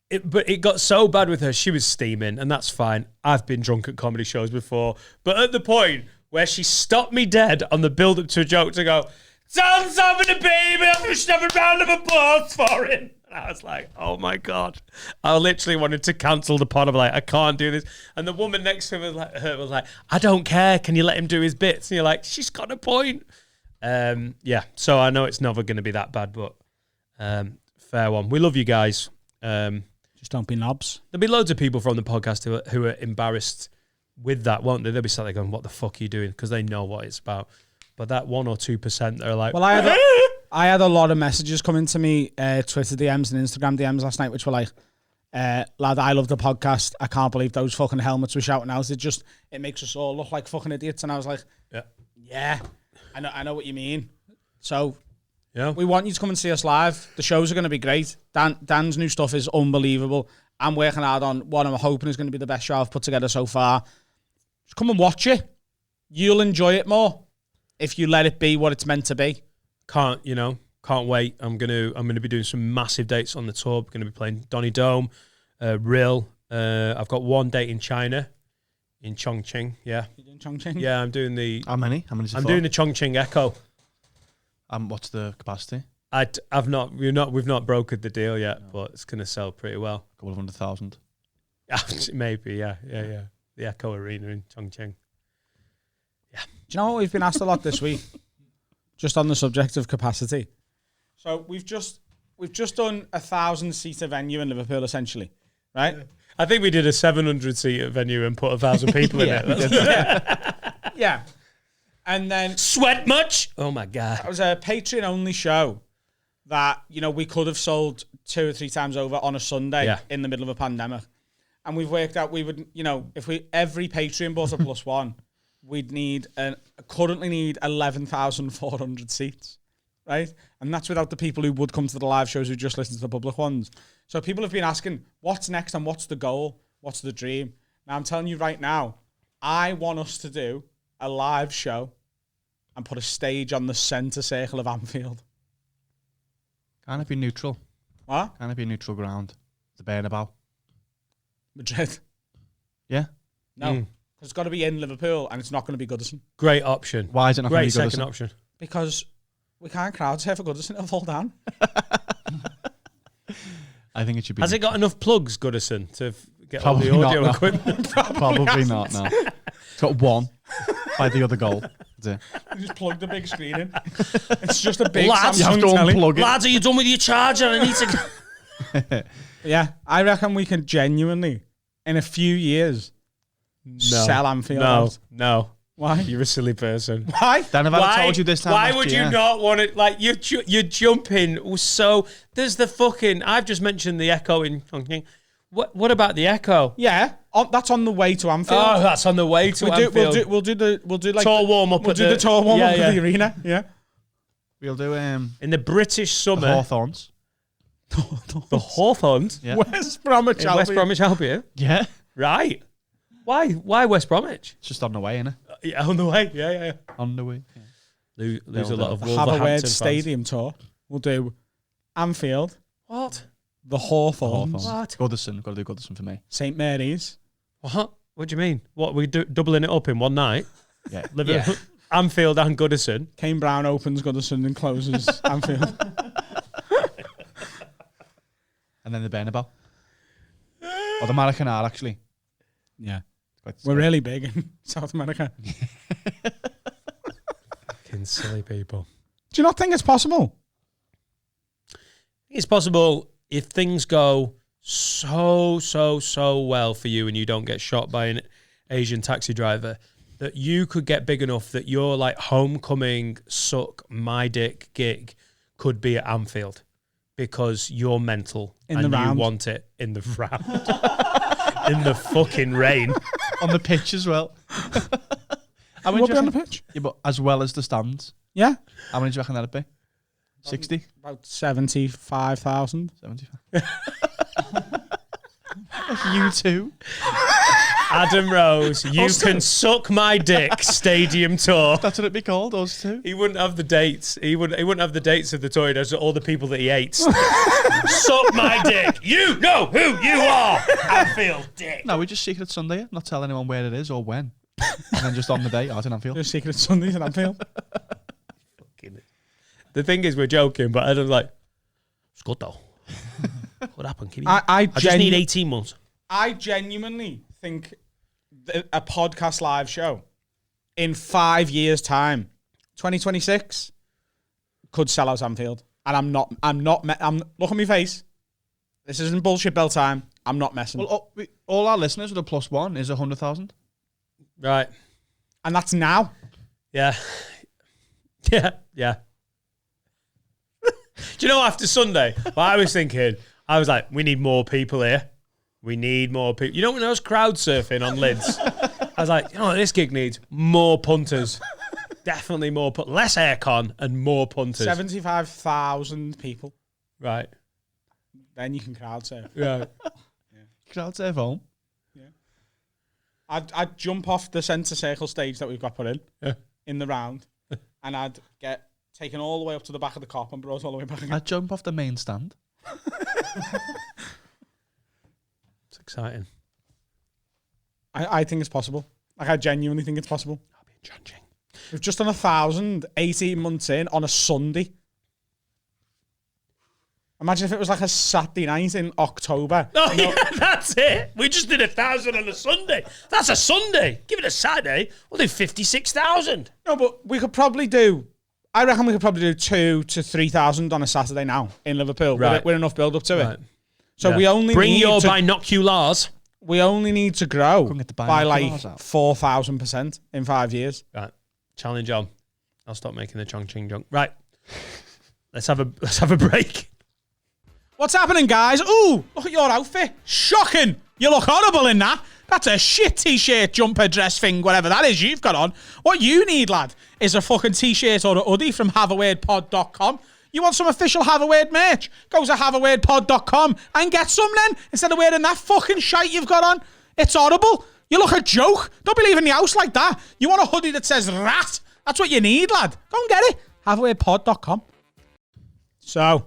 it got so bad with her. She was steaming, and that's fine. I've been drunk at comedy shows before. But at the point where she stopped me dead on the build-up to a joke to go, Son's having a baby, I should have a round of applause for him. And I was like, oh my God. I literally wanted to cancel the pod. I'm like, I can't do this. And the woman next to him was like, I don't care. Can you let him do his bits? And you're like, she's got a point. Yeah, so I know it's never going to be that bad, but fair one. We love you guys. Just don't be knobs. There'll be loads of people from the podcast who are embarrassed with that, won't they? They'll be sat there going, what the fuck are you doing? Because they know what it's about. But that 1 or 2% that are like... Well, I had a lot of messages coming to me, Twitter DMs and Instagram DMs last night, which were like, lad, I love the podcast. I can't believe those fucking helmets were shouting out. It makes us all look like fucking idiots. And I was like, yeah, I know what you mean. So yeah, we want you to come and see us live. The shows are going to be great. Dan's new stuff is unbelievable. I'm working hard on what I'm hoping is going to be the best show I've put together so far. Just come and watch it. You'll enjoy it more if you let it be what it's meant to be. Can't wait. I'm gonna be doing some massive dates on the tour. We're gonna be playing Donny Dome, Rill. I've got one date in China, in Chongqing. Yeah. You doing Chongqing? Yeah, I'm doing the. How many? How many is it I'm for? doing the Chongqing Echo. What's the capacity? We've not brokered the deal yet, but it's gonna sell pretty well. A couple of 100,000. Maybe, yeah. The Echo Arena in Chongqing. Yeah. Do you know what we've been asked a lot this week? Just on the subject of capacity. So we've just done 1,000-seater venue in Liverpool, essentially, right? I think we did a 700-seater venue and put 1,000 people in it. Yeah. And then Sweat much? Oh my God. it was a Patreon-only show that, we could have sold 2 or 3 times over on a Sunday in the middle of a pandemic. And we've worked out we would, if every Patreon bought a +1, we'd currently need 11,400 seats, right? And that's without the people who would come to the live shows who just listen to the public ones. So people have been asking, what's next and what's the goal? What's the dream? Now, I'm telling you right now, I want us to do a live show and put a stage on the centre circle of Anfield. Can it be neutral? What? Can it be neutral ground? The Bernabeu? Madrid? Yeah. No. Because it's got to be in Liverpool and it's not going to be Goodison. Great option. Why is it not going Great to be second Goodison? option. Because we can't crowd surf for Goodison, it'll fall down. I think it should be. Has it got enough plugs, Goodison, to get Probably all the audio not, no. equipment? Probably not, no. It's got one by the other goal. That's it. You just plug the big screen in. It's just a big Lads, You have to Samsung telly. unplug it. Lads, are you done with your charger? I need to... Yeah, I reckon we can genuinely, in a few years, sell Anfield out. No. Why? You're a silly person. Why? Dan, have I told you this time Why last would year? you not want it? Like, you're jumping. So, there's the fucking... I've just mentioned the Echo in Chongqing. What about the Echo? Yeah, that's on the way to Anfield. Oh, that's on the way to Anfield. We'll do like tour warm-up. We'll do the tour warm up at the arena. Yeah. We'll do In the British the summer. Hawthorns. The Hawthorns? Yeah. West Bromwich In West Bromwich Albion? Yeah. Right. Why West Bromwich? It's just on the way, innit? Yeah, on the way. Yeah. On the way. Yeah. Lose a lot of Have a Wolverhampton word fans. stadium tour. We'll do Anfield, What? the Hawthorns, What? Goodison. Got to do Goodison for me. St Mary's. What? What do you mean? What, we doubling it up in one night? Yeah. Liverpool, Anfield and Goodison. Kane Brown opens Goodison and closes Anfield. And then the Bernabeu. Or the Maracanã, actually. Yeah. It's We're really big in South America. Fucking silly people. Do you not think it's possible? It's possible if things go so well for you and you don't get shot by an Asian taxi driver that you could get big enough that your like homecoming suck my dick gig could be at Anfield because you're mental In and the round. you want it in the round. In the fucking rain. On the pitch as well. How many We'll do be you on the reckon- pitch. Yeah, but as well as the stands. Yeah. How many do you reckon that'd be? 60? About 75,000. 75? You too. Adam Rose, you can suck my dick stadium tour. That's what it'd be called, us two. He wouldn't have the dates. He wouldn't have the dates of the tour. He does all the people that he hates. Suck my dick. You know who you are. Anfield dick. No, we just Secret Sunday it, not tell anyone where it is or when. And then just on the day, out in Anfield. There's Secret Sundays in Anfield. The thing is, we're joking, but Adam's like, it's good though. What happened? I just need 18 months. I genuinely think that a podcast live show in 5 years' time, 2026, could sell out Anfield. And look at my face. This isn't bullshit bell time. I'm not messing. Well, all our listeners with a +1 is 100,000. Right. And that's now. Yeah. Yeah. Do you know, after Sunday, what I was thinking, I was like, we need more people here. We need more people. You know, when I was crowd surfing on Lids, I was like, you know what this gig needs? More punters. Definitely more, less aircon and more punters. 75,000 people. Right. Then you can crowd surf. Yeah. Crowd surf home. I'd jump off the centre circle stage that we've got put in the round, and I'd get taken all the way up to the back of the cop and brought all the way back again. I'd jump off the main stand. It's exciting. I think it's possible. Like, I genuinely think it's possible. I'll be judging. We've just done 1,000, 18 months in on a Sunday. Imagine if it was like a Saturday night in October. Oh, yeah, that's it. We just did 1,000 on a Sunday. That's a Sunday. Give it a Saturday. We'll do 56,000. No, but we could probably do, I reckon we could probably do 2,000 to 3,000 on a Saturday now in Liverpool. Right. With enough build up to Right. it. So Yeah. we only bring need your to, binoculars. we only need to grow Couldn't get the by like binoculars out. 4,000% in 5 years. Right. Challenge on. I'll stop making the chong ching junk. Right. Let's have a break. What's happening, guys? Ooh, look at your outfit. Shocking. You look horrible in that. That's a shit t-shirt, jumper, dress thing, whatever that is you've got on. What you need, lad, is a fucking t-shirt or a hoodie from haveawordpod.com. You want some official Have a Word merch? Go to haveawordpod.com and get some then, instead of wearing that fucking shite you've got on. It's horrible. You look a joke. Don't be leaving the house like that. You want a hoodie that says rat? That's what you need, lad. Go and get it. haveawordpod.com. So,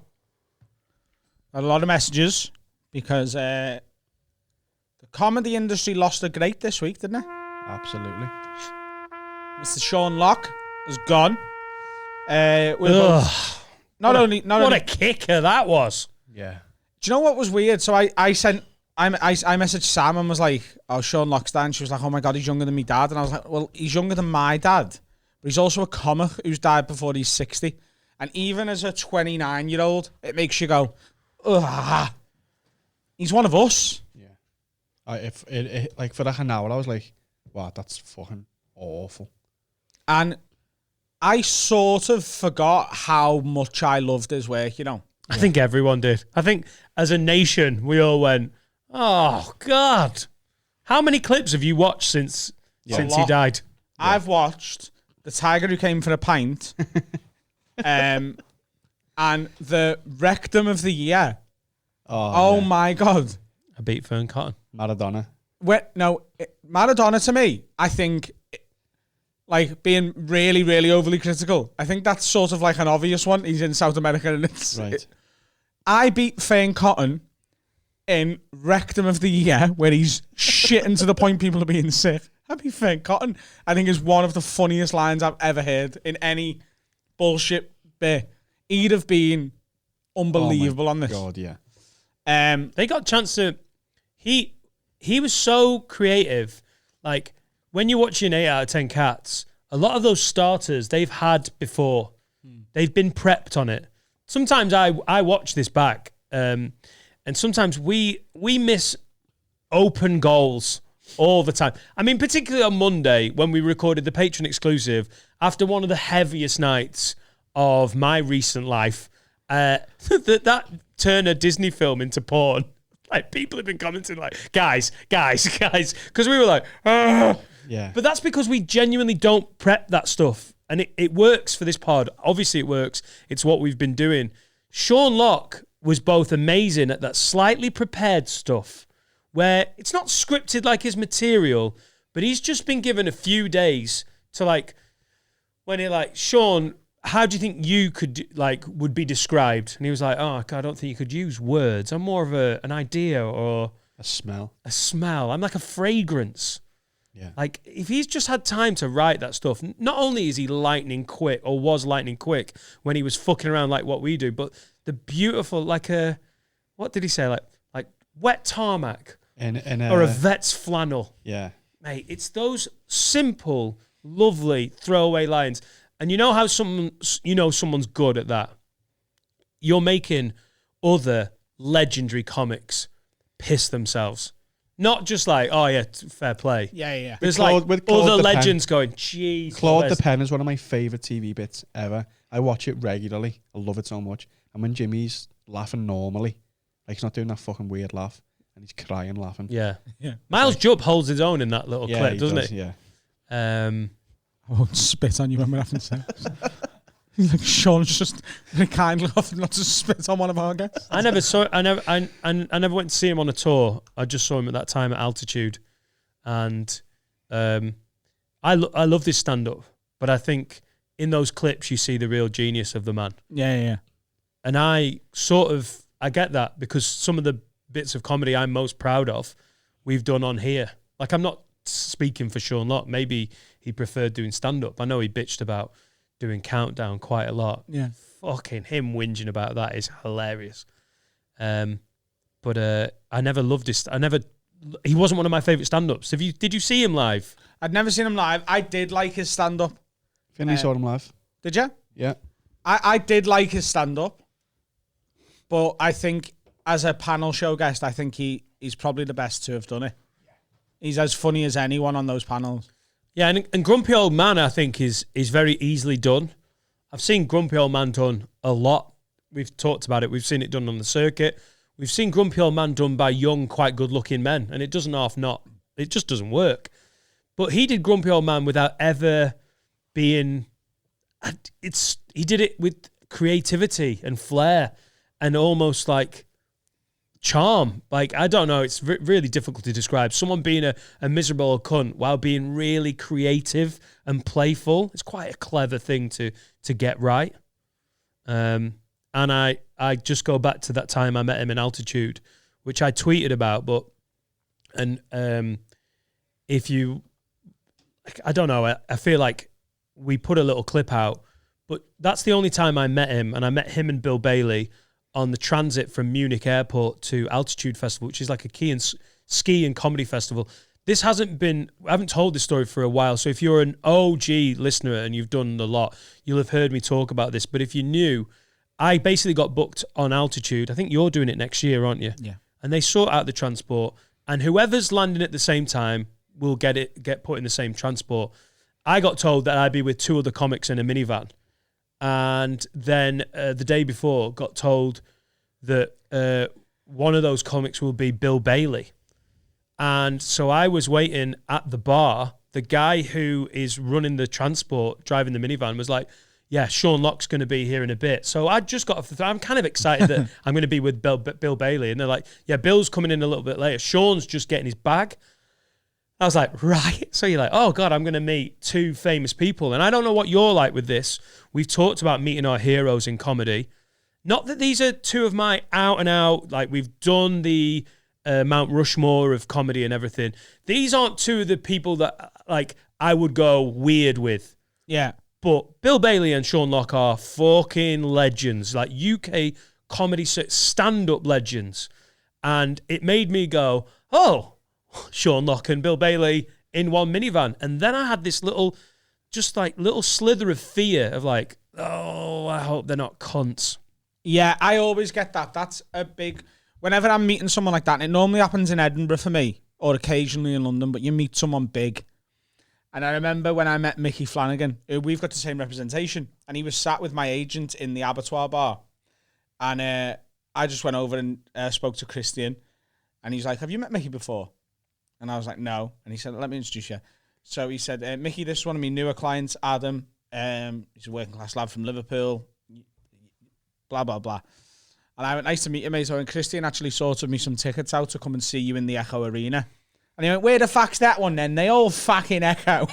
a lot of messages because the comedy industry lost a great this week, didn't it? Absolutely. Mr. Sean Locke is gone. Not only What a kicker that was. Yeah. do you know what was weird? So I messaged Sam and was like, "Oh, Sean Locke's dad." And she was like, "Oh my god, he's younger than me dad." And I was like, "Well, he's younger than my dad, but he's also a comic who's died before he's 60." And even as a 29-year-old, it makes you go, "Ugh." He's one of us. Yeah. If like for like an hour, I was like, wow, that's fucking awful. And I sort of forgot how much I loved his work, you know. I think everyone did. I think as a nation, we all went, oh, God. How many clips have you watched since he died? I've watched The Tiger Who Came for a Pint and The Rectum of the Year. Oh my God. I beat Fern Cotton. Maradona. Maradona to me, I think, like, being really, really overly critical, I think that's sort of like an obvious one. He's in South America and it's... Right. I beat Fern Cotton in Rectum of the Year, where he's shitting to the point people are being sick. I beat Fern Cotton, I think, is one of the funniest lines I've ever heard in any bullshit bit. He'd have been unbelievable on this. God, yeah. They got a chance to... He was so creative. Like, when you're watching 8 out of 10 Cats, a lot of those starters they've had before. They've been prepped on it. Sometimes I watch this back, and And sometimes we miss open goals all the time. I mean, particularly on Monday when we recorded the Patreon exclusive after one of the heaviest nights of my recent life, that Turner Disney film into porn. Like, people have been commenting like, guys, because we were like, Yeah. But that's because we genuinely don't prep that stuff. And it works for this pod. Obviously it works. It's what we've been doing. Sean Locke was both amazing at that slightly prepared stuff where it's not scripted like his material, but he's just been given a few days to like, when you're like, Sean, how do you think you would be described? And he was like, oh, I don't think you could use words. I'm more of an idea or A smell. I'm like a fragrance. Yeah. Like, if he's just had time to write that stuff, not only is he lightning quick, or was lightning quick when he was fucking around like what we do, but the beautiful, what did he say? Like wet tarmac or a vet's flannel. Yeah. Mate, it's those simple, lovely throwaway lines. And you know how someone's good at that? You're making other legendary comics piss themselves. Not just like, oh yeah, fair play. Yeah. There's Claude other the legends going, jeez. Claude the Pen is one of my favourite TV bits ever. I watch it regularly. I love it so much. And when Jimmy's laughing normally, like he's not doing that fucking weird laugh, and he's crying laughing. Yeah. Miles Jupp holds his own in that little clip, doesn't he? Yeah. I won't spit on you when we're having sex. Like, Sean's just kindly offered not to spit on one of our guests. I never went to see him on a tour. I just saw him at that time at Altitude, and I love this stand-up, but I think in those clips you see the real genius of the man. Yeah. And I get that because some of the bits of comedy I'm most proud of, we've done on here. Like, I'm not speaking for Sean Locke. Maybe he preferred doing stand-up. I know he bitched about doing Countdown quite a lot. Yeah. Fucking him whinging about that is hilarious. But I never loved this. He wasn't one of my favourite stand-ups. Did you see him live? I'd never seen him live. I did like his stand-up. Finley saw him live. Did you? Yeah. I did like his stand-up, but I think as a panel show guest, I think he's probably the best to have done it. He's as funny as anyone on those panels. Yeah, and Grumpy Old Man, I think, is very easily done. I've seen Grumpy Old Man done a lot. We've talked about it. We've seen it done on the circuit. We've seen Grumpy Old Man done by young, quite good-looking men, and it doesn't it just doesn't work. But he did Grumpy Old Man without ever being... He did it with creativity and flair and almost like charm. Like, I don't know, it's really difficult to describe. Someone being a miserable old cunt while being really creative and playful. It's quite a clever thing to get right. And I just go back to that time I met him in Altitude, which I tweeted about, if you, I don't know, I feel like we put a little clip out, but that's the only time I met him, and I met him and Bill Bailey on the transit from Munich Airport to Altitude Festival, which is like a ski and comedy festival. This I haven't told this story for a while, so if you're an OG listener and you've done a lot, you'll have heard me talk about this, but if you knew, I basically got booked on Altitude. I think you're doing it next year, aren't you? Yeah. And they sort out the transport, and whoever's landing at the same time will get put in the same transport. I got told that I'd be with two other comics in a minivan. And then the day before got told that one of those comics will be Bill Bailey. And so I was waiting at the bar. The guy who is running the transport, driving the minivan, was like, yeah, Sean Locke's going to be here in a bit. So I just got off I'm kind of excited that I'm going to be with Bill Bailey. And they're like, yeah, Bill's coming in a little bit later. Sean's just getting his bag. I was like, right. So you're like, oh God, I'm going to meet two famous people. And I don't know what you're like with this. We've talked about meeting our heroes in comedy. Not that these are two of my out and out, like we've done the Mount Rushmore of comedy and everything. These aren't two of the people that like I would go weird with. Yeah. But Bill Bailey and Sean Locke are fucking legends, like UK comedy stand-up legends. And it made me go, oh, Sean Locke and Bill Bailey in one minivan. And then I had this little slither of fear of like, oh, I hope they're not cunts. Yeah, I always get that. That's a big... whenever I'm meeting someone like that, and it normally happens in Edinburgh for me, or occasionally in London, but you meet someone big. And I remember when I met Mickey Flanagan, we've got the same representation, and he was sat with my agent in the Abattoir bar. And I just went over and spoke to Christian, and he's like, have you met Mickey before? And I was like, no. And he said, let me introduce you. So he said, Mickey, this is one of my newer clients, Adam. He's a working class lad from Liverpool, blah, blah, blah. And I went, nice to meet you, mate. So, and Christian actually sorted me some tickets out to come and see you in the Echo Arena. And he went, where the fuck's that one then? They all fucking echo.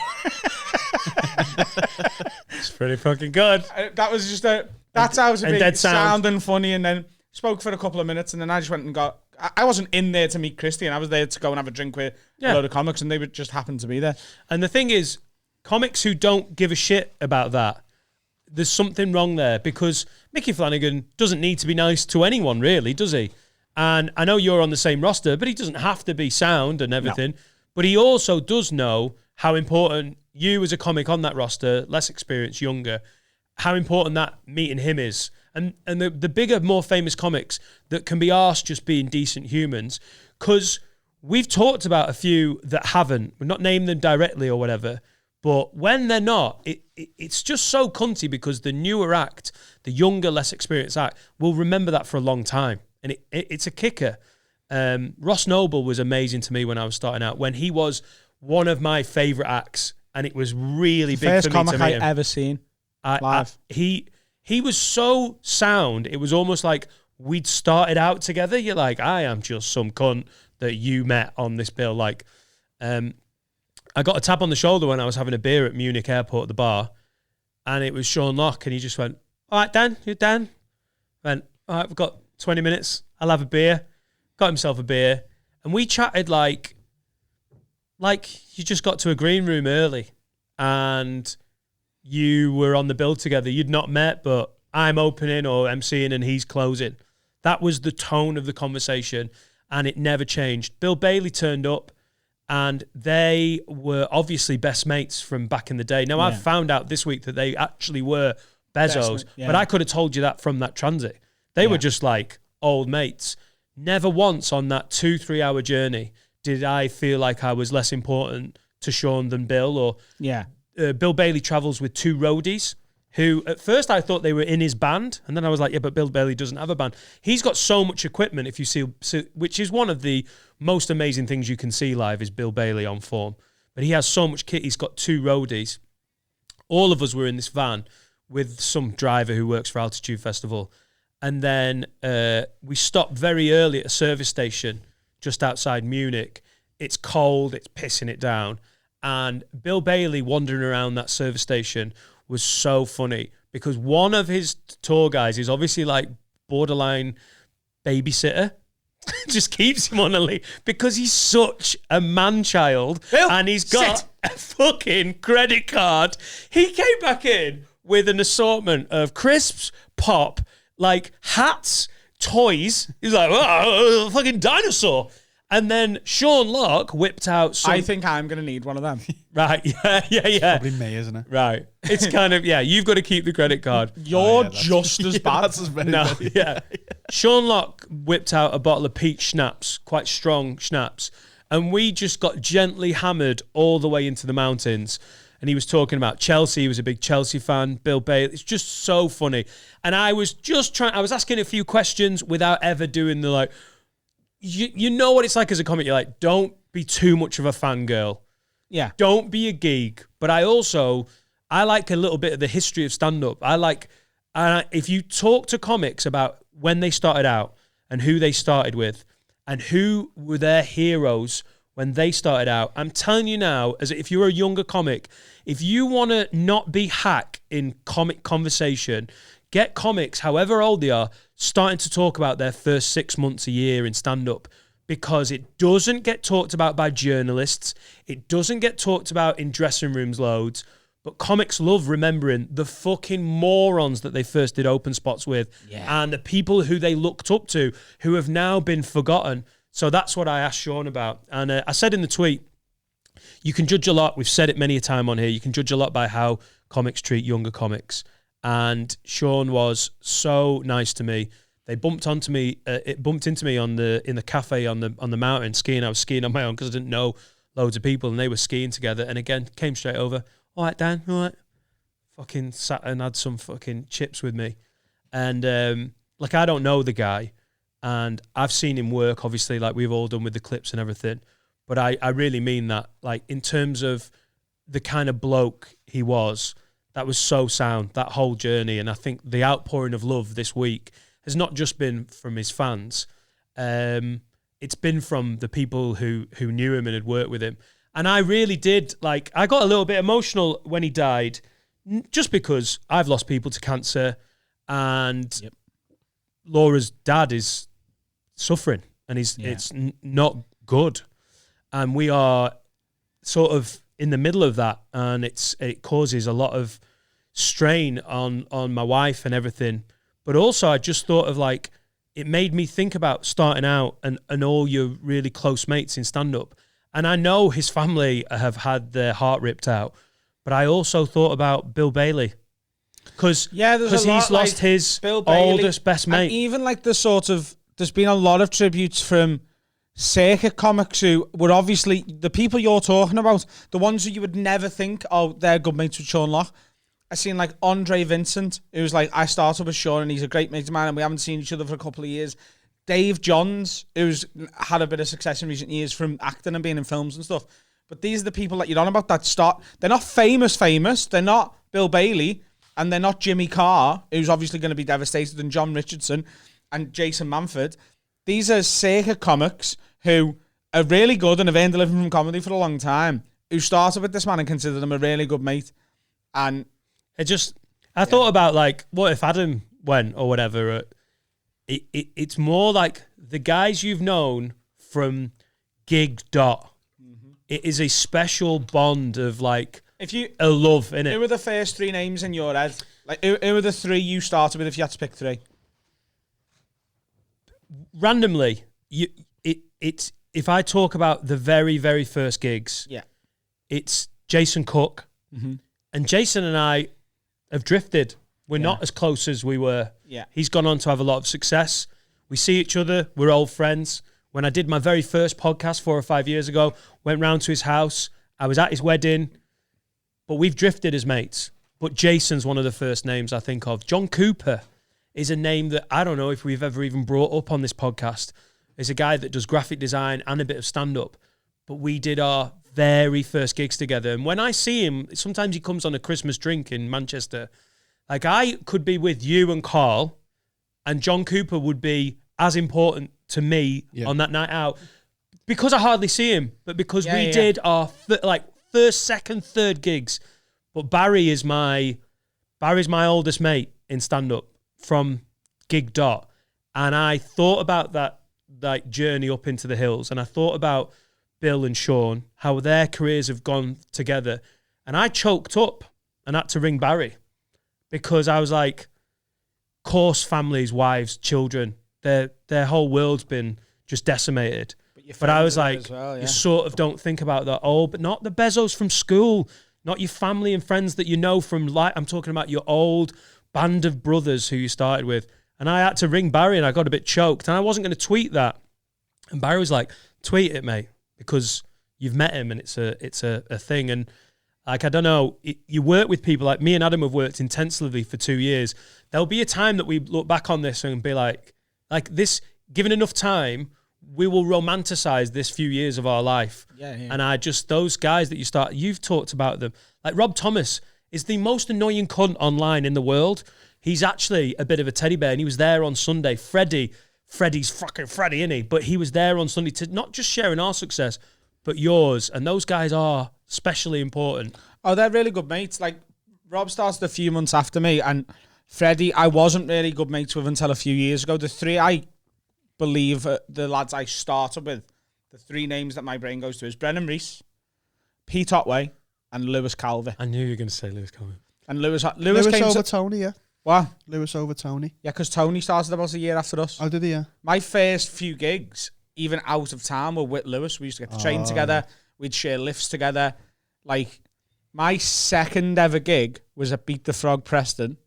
It's pretty fucking good. That was just that's how to be dead sound. sounding funny. And then spoke for a couple of minutes, and then I just went and got, I wasn't in there to meet Christian. I was there to go and have a drink with a load of comics, and they would just happen to be there. And the thing is, comics who don't give a shit about that, there's something wrong there, because Mickey Flanagan doesn't need to be nice to anyone, really, does he? And I know you're on the same roster, but he doesn't have to be sound and everything. No. But he also does know how important you as a comic on that roster, less experienced, younger, how important that meeting him is. And the bigger, more famous comics that can be arsed just being decent humans, because we've talked about a few that haven't. We're not naming them directly or whatever, but when they're not, it's just so cunty, because the newer act, the younger, less experienced act, will remember that for a long time. And it's a kicker. Ross Noble was amazing to me when I was starting out, when he was one of my favourite acts, and it was really big for me to meet him. First comic I ever seen live. He was so sound, it was almost like we'd started out together. You're like, I am just some cunt that you met on this bill. Like, I got a tap on the shoulder when I was having a beer at Munich Airport at the bar, and it was Sean Locke, and he just went, all right, Dan, you're Dan. Went, all right, we've got 20 minutes. I'll have a beer. Got himself a beer, and we chatted like you just got to a green room early, and you were on the bill together. You'd not met, but I'm opening or emceeing and he's closing. That was the tone of the conversation, and it never changed. Bill Bailey turned up, and they were obviously best mates from back in the day. Now, I've found out this week that they actually were Bezos, but I could have told you that from that transit. They were just like old mates. Never once on that 2-3 hour journey did I feel like I was less important to Sean than Bill. Or Bill Bailey travels with 2 roadies who at first I thought they were in his band, and then I was like, yeah, but Bill Bailey doesn't have a band. He's got so much equipment, if you see, which is one of the most amazing things you can see live, is Bill Bailey on form. But he has so much kit. He's got 2 roadies. All of us were in this van with some driver who works for Altitude Festival. And then we stopped very early at a service station just outside Munich. It's cold, it's pissing it down. And Bill Bailey wandering around that service station was so funny, because one of his tour guys is obviously like borderline babysitter. Just keeps him on a lead because he's such a man-child. Bill, and he's got a fucking credit card. He came back in with an assortment of crisps, pop, like hats, toys. He's like, oh, fucking dinosaur. And then Sean Locke whipped out some... I think I'm going to need one of them. Right, yeah. Probably me, isn't it? Right. It's kind of, you've got to keep the credit card. You're just as bad. That's as very bad. Sean Locke whipped out a bottle of peach schnapps, quite strong schnapps, and we just got gently hammered all the way into the mountains. And he was talking about Chelsea. He was a big Chelsea fan. Bill Bailey. It's just so funny. And I was asking a few questions without ever doing the like... You know what it's like as a comic. You're like, don't be too much of a fangirl. Yeah. Don't be a geek. But I like a little bit of the history of stand-up. If you talk to comics about when they started out and who they started with and who were their heroes when they started out, I'm telling you now, as if you're a younger comic, if you want to not be hack in comic conversation, get comics, however old they are, starting to talk about their first 6 months a year in stand-up, because it doesn't get talked about by journalists. It doesn't get talked about in dressing rooms loads. But comics love remembering the fucking morons that they first did open spots with and the people who they looked up to who have now been forgotten. So that's what I asked Sean about. And I said in the tweet, you can judge a lot. We've said it many a time on here. You can judge a lot by how comics treat younger comics. And Sean was so nice to me They bumped onto me. It bumped into me in the cafe on the mountain skiing. I was skiing on my own because I didn't know loads of people, and they were skiing together. And again, came straight over. All right, Dan. All right. Fucking sat and had some fucking chips with me, and like I don't know the guy, and I've seen him work. Obviously, like we've all done with the clips and everything. But I really mean that. Like in terms of the kind of bloke he was, that was so sound, that whole journey. And I think the outpouring of love this week has not just been from his fans. It's been from the people who knew him and had worked with him. And I really did, like, I got a little bit emotional when he died, just because I've lost people to cancer, and Laura's dad is suffering, and it's not good. And we are sort of in the middle of that, and it causes a lot of strain on my wife and everything. But also I just thought of, like, it made me think about starting out and all your really close mates in stand-up. And I know his family have had their heart ripped out, but I also thought about Bill Bailey. Because he's lost his oldest, best mate. And even like there's been a lot of tributes from circuit comics who were obviously the people you're talking about, the ones who you would never think, oh, they're good mates with Sean Lock. I seen like Andre Vincent, who was like, I started with Sean and he's a great mate of mine and we haven't seen each other for a couple of years. Dave Johns, who's had a bit of success in recent years from acting and being in films and stuff. But these are the people that you're on about that start. They're not famous. They're not Bill Bailey and they're not Jimmy Carr, who's obviously going to be devastated, and John Richardson and Jason Manford. These are circuit comics who are really good and have earned a living from comedy for a long time, who started with this man and considered him a really good mate. And I thought about, like, what if Adam went or whatever? It's more like the guys you've known from Gig Dot. Mm-hmm. It is a special bond of, like, a love in it. Who were the first three names in your head? Like, who are the three you started with if you had to pick three? Randomly, it's if I talk about the very, very first gigs, it's Jason Cook. Mm-hmm. And Jason and I have drifted. We're not as close as we were. Yeah. He's gone on to have a lot of success. We see each other. We're old friends. When I did my very first podcast 4 or 5 years ago, went round to his house. I was at his wedding. But we've drifted as mates. But Jason's one of the first names I think of. John Cooper is a name that I don't know if we've ever even brought up on this podcast. He's a guy that does graphic design and a bit of stand-up. But we did our very first gigs together. And when I see him, sometimes he comes on a Christmas drink in Manchester. Like, I could be with you and Carl, and John Cooper would be as important to me on that night out. Because I hardly see him, but because we did our first, second, third gigs. But Barry's my oldest mate in stand-up from Gig Dot. And I thought about that, like, journey up into the hills, and I thought about Bill and Sean, how their careers have gone together. And I choked up and had to ring Barry because I was like, course, families, wives, children, their whole world's been just decimated. But I was like, you sort of don't think about that. Oh, but not the Bezos from school, not your family and friends that you know from, like, I'm talking about your old band of brothers who you started with. And I had to ring Barry and I got a bit choked and I wasn't going to tweet that. And Barry was like, tweet it, mate, because you've met him and it's a thing. And, like, I don't know, you work with people, like me and Adam have worked intensively for 2 years. There'll be a time that we look back on this and be like this, given enough time, we will romanticize this few years of our life. And those guys that you've talked about them. Like Rob Thomas is the most annoying cunt online in the world. He's actually a bit of a teddy bear, and he was there on Sunday. Freddie's fucking Freddie, isn't he? But he was there on Sunday to not just sharing our success, but yours. And those guys are especially important. Oh, they're really good mates. Like, Rob started a few months after me, and Freddie, I wasn't really good mates with until a few years ago. The three I believe the lads I started with, the three names that my brain goes to is Brennan Reese, Pete Otway, and Lewis Calvert. I knew you were going to say Lewis Calvert. And Lewis came over Tony, yeah. What? Lewis over Tony. Yeah, because Tony started about a year after us. Oh, did he? Yeah. My first few gigs, even out of town, were with Lewis. We used to get the train together. We'd share lifts together. Like, my second ever gig was at Beat the Frog Preston,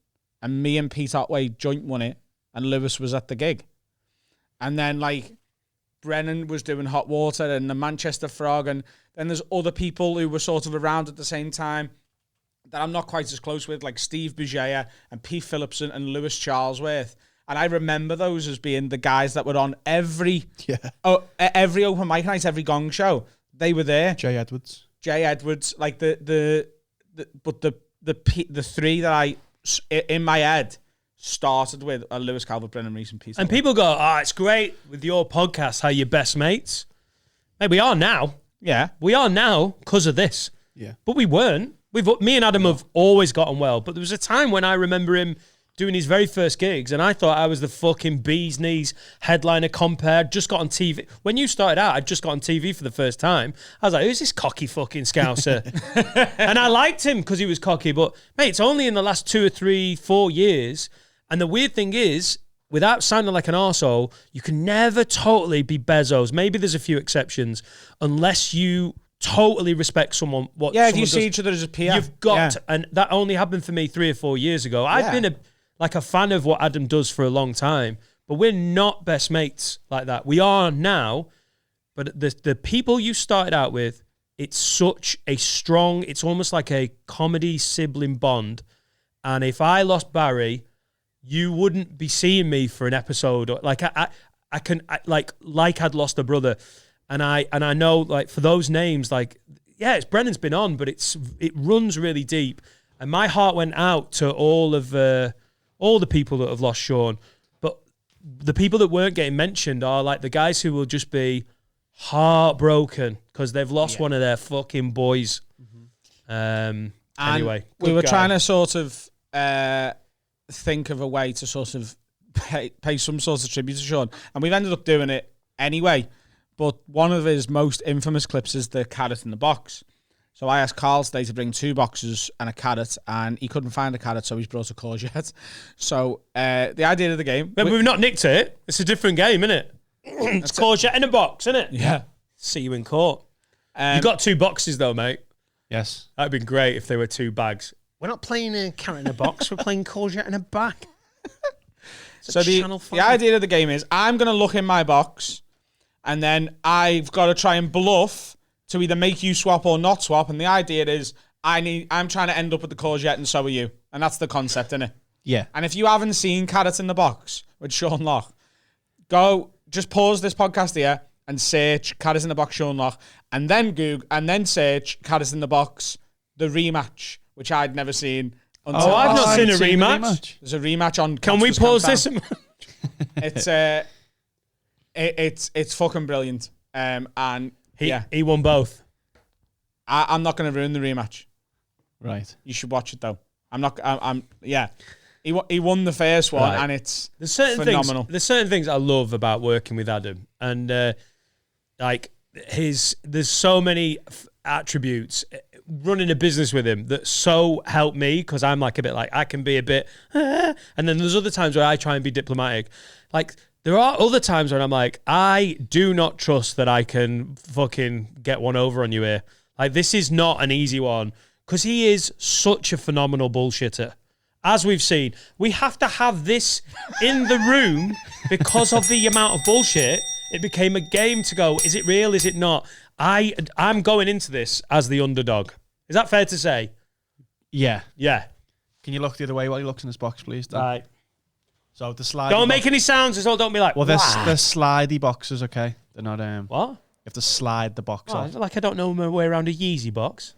and me and Pete Otway joint won it. and Lewis was at the gig. And then, like, Brennan was doing Hot Water and the Manchester Frog, and then there's other people who were sort of around at the same time that I'm not quite as close with, like Steve Bugeja and Pete Phillipson and Lewis Charlesworth. And I remember those as being the guys that were on every open mic night, every Gong show. They were there. Jay Edwards, like the three that I in my head started with are Lewis, Calvert, Brennan, Reese, and Pete. And people go, "Oh, it's great with your podcast how you're best mates." Mate, we are now. Yeah, we are now because of this. Yeah, but we weren't. Me and Adam have always gotten well. But there was a time when I remember him doing his very first gigs, and I thought I was the fucking bee's knees headliner compare. Just got on TV. When you started out, I'd just got on TV for the first time. I was like, who's this cocky fucking scouser? And I liked him because he was cocky. But, mate, it's only in the last 2 or 3, 4 years. And the weird thing is, without sounding like an arsehole, you can never totally be Bezos. Maybe there's a few exceptions, unless you totally respect someone. If you see each other as a peer. You've got to, and that only happened for me 3 or 4 years ago. I've been a fan of what Adam does for a long time, but we're not best mates like that. We are now, but the people you started out with, it's such a strong, it's almost like a comedy sibling bond. And if I lost Barry, you wouldn't be seeing me for an episode. Like I'd lost a brother. And I know, like, for those names, like, yeah, it's Brennan's been on, but it runs really deep. And my heart went out to all the people that have lost Sean. But the people that weren't getting mentioned are, like, the guys who will just be heartbroken because they've lost one of their fucking boys. Anyway, we were trying to sort of think of a way to sort of pay some sort of tribute to Sean. And we've ended up doing it anyway. But one of his most infamous clips is the carrot in the box. So I asked Carl today to bring 2 boxes and a carrot, and he couldn't find a carrot, so he's brought a courgette. So the idea of the game... But we've not nicked it. It's a different game, isn't it? It's courgette in a box, isn't it? Yeah. See you in court. You got 2 boxes, though, mate. Yes. That'd been great if they were 2 bags. We're not playing a carrot in a box. We're playing courgette in a bag. So the idea of the game is I'm going to look in my box... And then I've got to try and bluff to either make you swap or not swap. And the idea is I'm trying to end up with the courgette and so are you. And that's the concept, isn't it? Yeah. And if you haven't seen Carrots in the Box with Sean Lock, just pause this podcast here and search Carrots in the Box Sean Lock, and then Google and then search Carrots in the Box the rematch, which I'd never seen. Until I've not seen a rematch. There's a rematch on. Can we pause this? It's fucking brilliant. And he won both. I'm not going to ruin the rematch. Right. You should watch it though. He won the first one, and it's phenomenal. There's certain things I love about working with Adam, and there's so many attributes running a business with him that so help me, because I'm like a bit like I can be a bit, and then there's other times where I try and be diplomatic. Like, there are other times when I'm like, I do not trust that I can fucking get one over on you here. Like, this is not an easy one, because he is such a phenomenal bullshitter. As we've seen, we have to have this in the room because of the amount of bullshit. It became a game to go, is it real, is it not? I'm going into this as the underdog. Is that fair to say? Yeah. Yeah. Can you look the other way while he looks in his box, please, Dan? Right. So the slide. Don't make any sounds as well. Don't be like. Well, they're slidey boxes, okay? They're not. What? You have to slide the box off. Like I don't know my way around a Yeezy box.